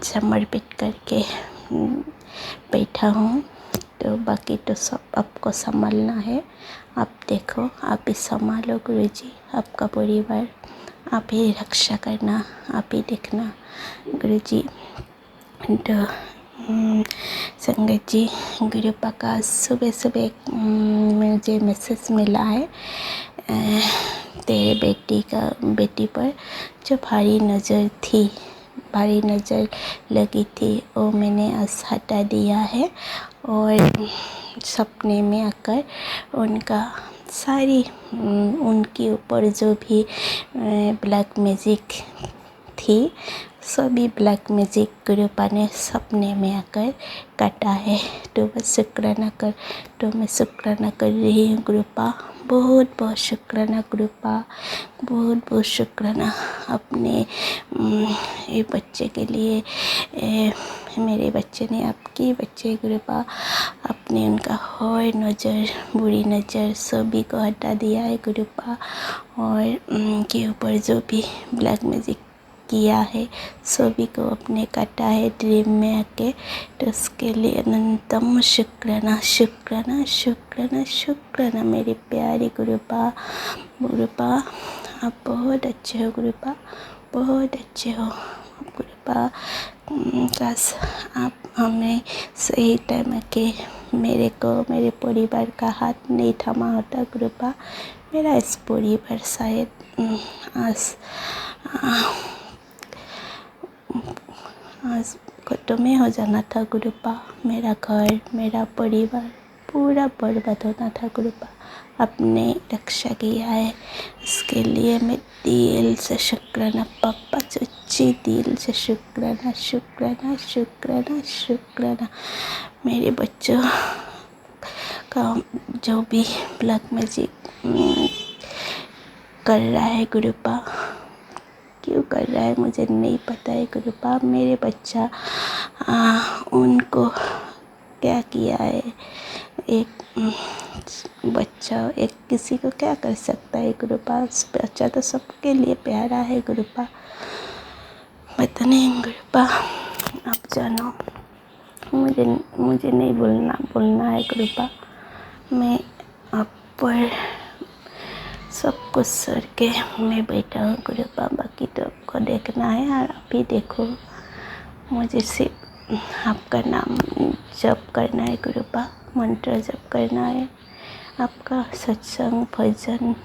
समर्पित करके बैठा हूँ, तो बाकी तो सब आपको संभालना है। आप देखो, आप ही संभालो गुरुजी, आपका परिवार आप ही रक्षा करना, आप ही देखना गुरुजी। तो संगत जी, गुरुपा का सुबह सुबह मुझे मैसेज मिला है, तेरे बेटी पर जो भारी नज़र लगी थी वो मैंने आज हटा दिया है, और सपने में आकर उनका सारी उनके ऊपर जो भी ब्लैक मैजिक थी सभी ब्लैक मैजिक गुरुपा ने सपने में आकर काटा है। तो बस शुक्राना कर, तो मैं शुक्राना कर रही हूँ गुरुपा। बहुत बहुत शुक्राना गुरुपा, बहुत बहुत शुक्राना अपने ये बच्चे के लिए। मेरे बच्चे ने आपके बच्चे गुरुपा अपने उनका हर नज़र, बुरी नज़र सभी को हटा दिया है गुरुपा। और उनके ऊपर जो भी ब्लैक मैजिक किया है सभी को अपने काटा है ड्रीम में आके। तो उसके लिए अनंतम शुक्राना शुक्राना शुक्राना शुक्राना मेरे प्यारे गुरुपा। गुरुपा आप बहुत अच्छे हो गुरुपा, बहुत अच्छे हो गुरुपा। काश आप हमें सही टाइम आके मेरे को, मेरे परिवार का हाथ नहीं थामा होता गुरुपा। मेरा इस परिवार शायद आज खत्म ही हो जाना था गुरुपा। मेरा घर, मेरा परिवार पूरा बर्बाद होना था गुरुपा। आपने रक्षा किया है, इसके लिए मैं दिल से शुक्राना पापा सच्ची दिल से शुक्राना शुक्राना शुक्राना शुक्राना। मेरे बच्चों का जो भी ब्लैक मैजिक कर रहा है गुरुपा, क्यों कर रहा है मुझे नहीं पता है गुरुपा। मेरे बच्चा उनको क्या किया है, एक बच्चा एक किसी को क्या कर सकता है गुरुपा। बच्चा तो सबके लिए प्यारा है गुरुपा। पता नहीं गुरुपा, आप जानो, मुझे नहीं बोलना है गुरुपा। मैं आप पर सब कुछ सर के मैं बैठा हूँ गुरुपा। बाकी तो आपको देखना है और आप ही देखो। मुझे सिर्फ आपका नाम जप करना है गुरुपा, मंत्र जप करना है। आपका सत्संग, भजन,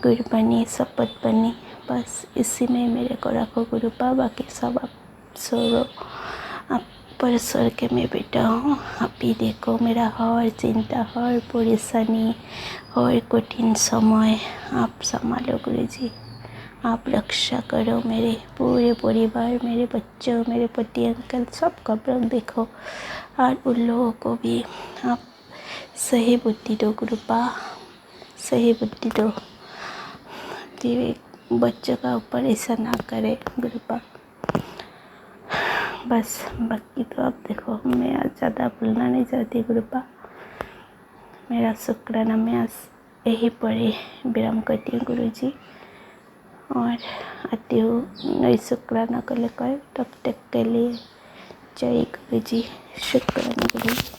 गुरबानी, शपथ बनी, बस इसी में मेरे को रखो गुरुपा। बाकी सब आप सोरो, आप पर सर के मैं बैठा हूँ। आप ही देखो मेरा हर चिंता, हर परेशानी, हर कठिन समय आप संभालो गुरुजी। आप रक्षा करो मेरे पूरे परिवार, मेरे बच्चों, मेरे पति अंकल सबका आप देखो। और उन लोगों को भी आप सही बुद्धि दो गुरुपा, सही बुद्धि दो कि बच्चों का ऊपर ऐसा ना करे गुरुपा। बस बाकी तो आप देखो, मैं आज ज़्यादा बोलना नहीं चाहती गुरुपा। मेरा शुक्राना मैं आज यही पढ़े विराम करती हूँ गुरुजी, और आती हूँ नई शुक्राना को लेकर। तब तक के लिए जय गुरुजी, शुक्राना गुरुजी।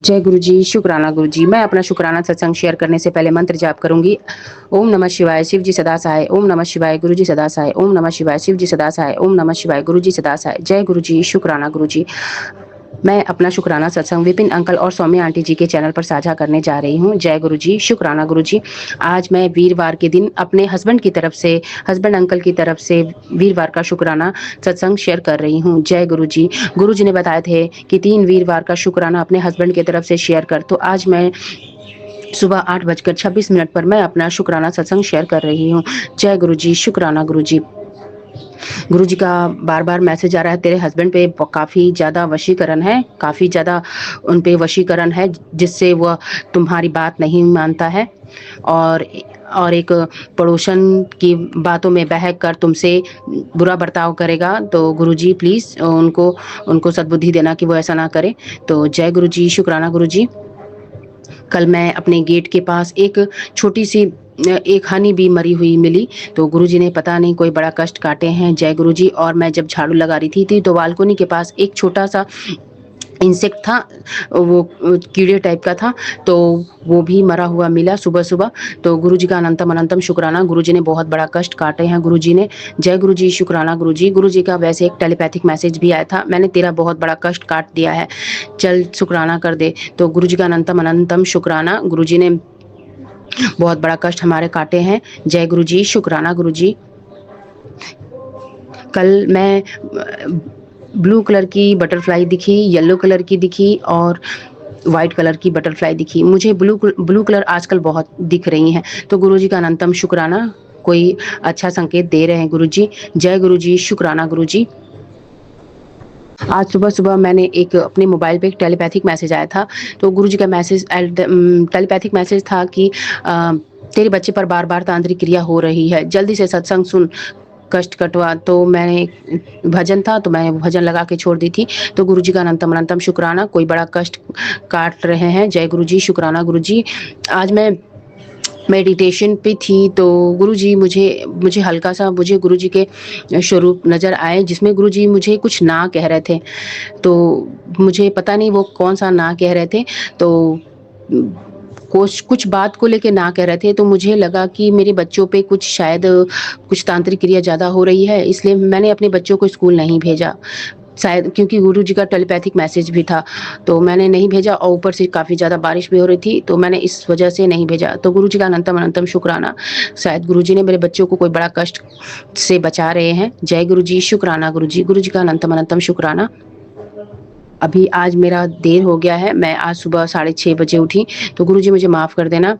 जय गुरुजी, शुक्राना गुरुजी। मैं अपना शुक्राना सत्संग शेयर करने से पहले मंत्र जाप करूंगी। ओम नमः शिवाय, शिव जी सदा सहाय। ओम नमः शिवाय, गुरु जी सदा सहाय। ओम नमः शिवाय, शिव जी सदा सहाय। ओम नमः शिवाय, गुरु जी सदा सहाय। जय गुरुजी, शुक्राना गुरुजी। मैं अपना शुक्राना सत्संग विपिन अंकल और सौम्य आंटी जी के चैनल पर साझा करने जा रही हूँ। जय गुरुजी, शुक्राना गुरुजी। आज मैं वीरवार के दिन अपने हस्बैंड की तरफ से, हस्बैंड अंकल की तरफ से वीरवार का शुक्राना सत्संग शेयर कर रही हूँ। जय गुरुजी। गुरुजी ने बताए थे कि 3 वीरवार का शुक्राना अपने हस्बैंड की तरफ से शेयर कर, तो आज मैं सुबह 8:26 पर मैं अपना शुक्राना सत्संग शेयर कर रही हूँ। जय गुरुजी, शुक्राना गुरुजी। गुरुजी का बार बार मैसेज आ रहा है, तेरे हस्बैंड पे काफ़ी ज़्यादा वशीकरण है, काफ़ी ज़्यादा उन पे वशीकरण है, जिससे वह तुम्हारी बात नहीं मानता है और एक पड़ोसन की बातों में बहक कर तुमसे बुरा बर्ताव करेगा। तो गुरुजी प्लीज़ उनको सद्बुद्धि देना कि वो ऐसा ना करे। तो जय गुरुजी, शुक्राना गुरुजी। कल मैं अपने गेट के पास एक छोटी सी एक हनी भी मरी हुई मिली, तो गुरुजी ने पता नहीं कोई बड़ा कष्ट काटे हैं। जय गुरुजी। और मैं जब झाड़ू लगा रही थी तो बालकोनी के पास एक छोटा सा इंसेक्ट था, वो कीड़े टाइप का था, तो वो भी मरा हुआ मिला सुबह सुबह। तो गुरुजी का अनंतम अनंतम शुक्राना, गुरुजी ने बहुत बड़ा कष्ट काटे हैं गुरुजी ने। जय गुरुजी, शुक्राना गुरुजी। गुरुजी का वैसे एक टेलीपैथिक मैसेज भी आया था, मैंने तेरा बहुत बड़ा कष्ट काट दिया है, चल शुक्राना कर दे। तो गुरुजी का अनंतम अनंतम शुक्राना, गुरुजी ने बहुत बड़ा कष्ट हमारे काटे हैं। जय गुरुजी, शुक्राना गुरुजी। कल मैं ब्लू कलर की बटरफ्लाई दिखी, येलो कलर की दिखी और वाइट कलर की बटरफ्लाई दिखी। मुझे ब्लू कलर आजकल बहुत दिख रही हैं। तो गुरुजी का अनंतम शुक्राना, कोई अच्छा संकेत दे रहे हैं गुरुजी। जय गुरुजी, शुक्राना गुरुजी। आज सुबह-सुबह मैंने एक अपने मोबाइल पे एक टेलीपैथिक मैसेज आया था। तो गुरुजी का मैसेज टेलीपैथिक मैसेज था कि तेरे बच्चे पर बार-बार तांत्रिक क्रिया हो रही है, जल्दी से सत्संग सुन, कष्ट कटवा। तो मैंने भजन था, तो मैं भजन लगा के छोड़ दी थी। तो गुरुजी का अनंतम अनंतम शुक्राना, कोई बड़ा कष्ट काट रहे हैं। जय गुरुजी, शुक्राना गुरुजी। आज मैं मेडिटेशन पे थी, तो गुरुजी मुझे हल्का-सा मुझे गुरुजी के स्वरूप नज़र आए, जिसमें गुरुजी मुझे कुछ ना कह रहे थे। तो मुझे पता नहीं वो कौन-सा ना कह रहे थे। तो कुछ बात को लेके ना कह रहे थे, तो मुझे लगा कि मेरे बच्चों पे कुछ शायद कुछ तांत्रिक क्रिया ज़्यादा हो रही है, इसलिए मैंने अपने बच्चों को स्कूल नहीं भेजा। शायद क्योंकि गुरुजी का टेलीपैथिक मैसेज भी था, तो मैंने नहीं भेजा और ऊपर से काफ़ी ज़्यादा बारिश भी हो रही थी, तो मैंने इस वजह से नहीं भेजा। तो गुरुजी का अनंतम अनंतम शुक्राना। शायद गुरुजी ने मेरे बच्चों को कोई बड़ा कष्ट से बचा रहे हैं। जय गुरुजी, शुक्राना गुरुजी। गुरुजी का अनंतम अनंतम शुक्राना। अभी आज मेरा देर हो गया है, मैं आज सुबह 6:30 बजे उठी, तो गुरुजी मुझे माफ़ कर देना।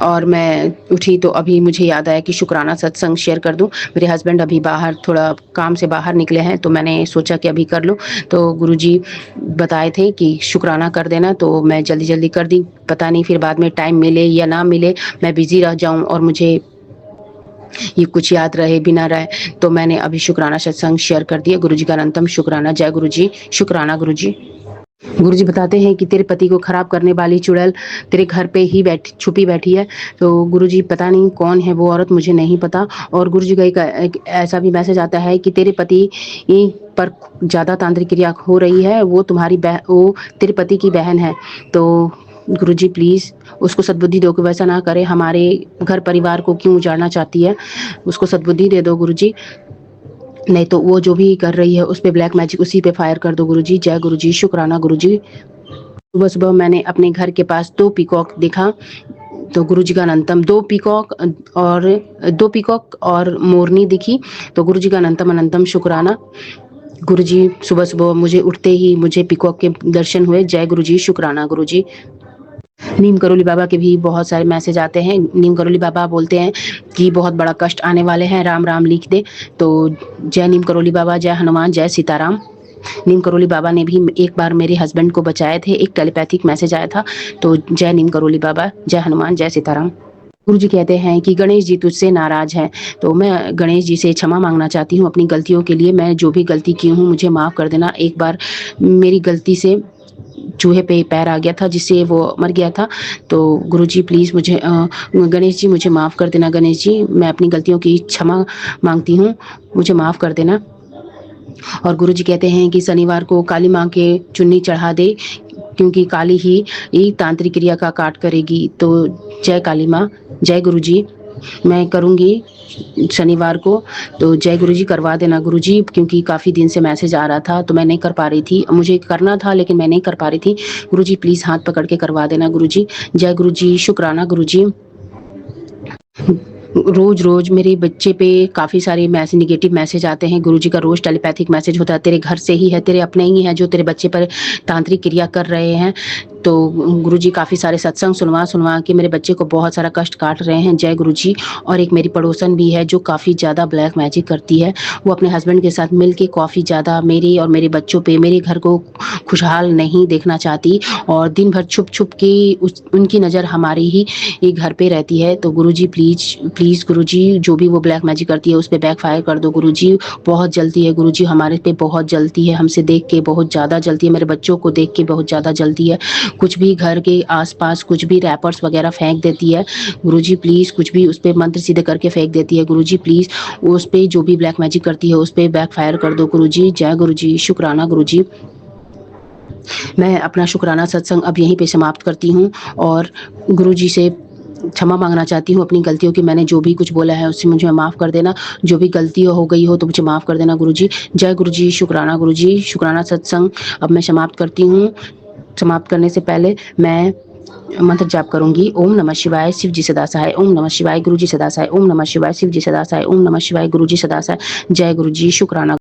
और मैं उठी तो अभी मुझे याद आया कि शुक्राना सत्संग शेयर कर दूं। मेरे हस्बैंड अभी बाहर थोड़ा काम से बाहर निकले हैं, तो मैंने सोचा कि अभी कर लूं। तो गुरुजी बताए थे कि शुक्राना कर देना, तो मैं जल्दी जल्दी कर दी। पता नहीं फिर बाद में टाइम मिले या ना मिले, मैं बिजी रह जाऊं और मुझे ये कुछ याद रहे भी ना रहे, तो मैंने अभी शुक्राना सत्संग शेयर कर दिया। गुरुजी का अनंतम शुक्राना। जय गुरुजी, शुक्राना गुरुजी। गुरुजी बताते हैं कि तेरे पति को खराब करने वाली चुड़ैल तेरे घर पे ही छुपी बैठी है। तो गुरुजी पता नहीं कौन है वो औरत, मुझे नहीं पता। और गुरुजी का एक ऐसा भी मैसेज आता है कि तेरे पति पर ज़्यादा तांत्रिक क्रिया हो रही है, वो तेरे पति की बहन है। तो गुरुजी प्लीज़ उसको सद्बुद्धि दो कि वैसा ना करे, हमारे घर परिवार को क्यों उजाड़ना चाहती है, उसको सद्बुद्धि दे दो गुरुजी। नहीं तो वो जो भी कर रही है उस पे ब्लैक मैजिक उसी पे फायर कर दो गुरुजी। जय गुरुजी, शुक्राना गुरुजी। सुबह-सुबह मैंने अपने घर के पास 2 पीकॉक देखा, तो गुरुजी का अनंतम 2 पीकॉक और मोरनी दिखी, तो गुरुजी का अनंतम अनंतम शुक्राना। गुरुजी सुबह-सुबह मुझे उठते ही मुझे पीकॉक के दर्शन हुए। जय गुरुजी, शुक्राना गुरुजी। नीम करोली बाबा के भी बहुत सारे मैसेज आते हैं। नीम करोली बाबा बोलते हैं कि बहुत बड़ा कष्ट आने वाले हैं, राम राम लिख दे। तो जय नीम करोली बाबा, जय हनुमान, जय सीताराम। नीम करोली बाबा ने भी एक बार मेरे हस्बैंड को बचाए थे, एक टेलीपैथिक मैसेज आया था। तो जय नीम करोली बाबा, जय हनुमान, जय सीताराम। गुरुजी कहते हैं कि गणेश जी तुझसे नाराज हैं, तो मैं गणेश जी से क्षमा मांगना चाहती हूँ अपनी गलतियों के लिए। मैं जो भी गलती की हूँ मुझे माफ़ कर देना। एक बार मेरी गलती से चूहे पे पैर आ गया था, जिससे वो मर गया था। तो गुरुजी प्लीज़ मुझे गणेश जी मुझे माफ़ कर देना। गणेश जी, मैं अपनी गलतियों की क्षमा मांगती हूँ, मुझे माफ़ कर देना। और गुरुजी कहते हैं कि शनिवार को काली माँ के चुन्नी चढ़ा दे, क्योंकि काली ही तांत्रिक क्रिया का काट करेगी। तो जय काली माँ, जय गुरुजी। मैं करूँगी शनिवार को, तो जय गुरुजी करवा देना गुरुजी, क्योंकि काफ़ी दिन से मैसेज आ रहा था तो मैं नहीं कर पा रही थी। मुझे करना था लेकिन मैं नहीं कर पा रही थी। गुरुजी प्लीज़ हाथ पकड़ के करवा देना गुरुजी। जय गुरुजी, शुक्राना गुरुजी। रोज मेरे बच्चे पे काफ़ी सारे नेगेटिव मैसेज आते हैं। गुरुजी का रोज़ टेलीपैथिक मैसेज होता है, तेरे घर से ही है, तेरे अपने ही हैं जो तेरे बच्चे पर तांत्रिक क्रिया कर रहे हैं। तो गुरुजी काफ़ी सारे सत्संग सुनवा के मेरे बच्चे को बहुत सारा कष्ट काट रहे हैं। जय गुरुजी। और एक मेरी पड़ोसन भी है जो काफ़ी ज़्यादा ब्लैक मैजिक करती है। वो अपने हस्बैंड के साथ मिल के काफ़ी ज़्यादा मेरे और मेरे बच्चों पे, मेरे घर को खुशहाल नहीं देखना चाहती, और दिन भर छुप के उनकी नज़र हमारे ही घर पे रहती है। तो गुरुजी प्लीज़ गुरुजी, जो भी वो ब्लैक मैजिक करती है उस पर बैक फायर कर दो गुरुजी। बहुत जलती है गुरुजी, हमारे पे बहुत जलती है, हमसे देख के बहुत ज़्यादा जलती है, मेरे बच्चों को देख के बहुत ज़्यादा जलती है। कुछ भी घर के आसपास कुछ भी रैपर्स वगैरह फेंक देती है गुरुजी। प्लीज़ कुछ भी उस पर मंत्र सीधे करके फेंक देती है गुरुजी। प्लीज़ उस पर जो भी ब्लैक मैजिक करती है उस पर बैक फायर कर दो गुरुजी। जय गुरुजी, शुक्राना गुरुजी। मैं अपना शुक्राना सत्संग अब यहीं पे समाप्त करती हूँ और गुरुजी से क्षमा मांगना चाहती हूँ अपनी गलतियों की। मैंने जो भी कुछ बोला है उससे मुझे माफ़ कर देना, जो भी गलती हो गई हो तो मुझे माफ़ कर देना गुरुजी। जय गुरुजी, शुक्राना गुरुजी। शुक्राना सत्संग अब मैं समाप्त करती हूँ। समाप्त करने से पहले मैं मंत्र जाप करूंगी। ओम नमः शिवाय, शिव जी सदा सहाय। ओम नमः शिवाय, गुरु जी सदा सहाय। ओम नमः शिवाय, शिव जी सदा सहाय। ओम नमः शिवाय, गुरु जी सदा सहाय। जय गुरु जी, शुक्राना।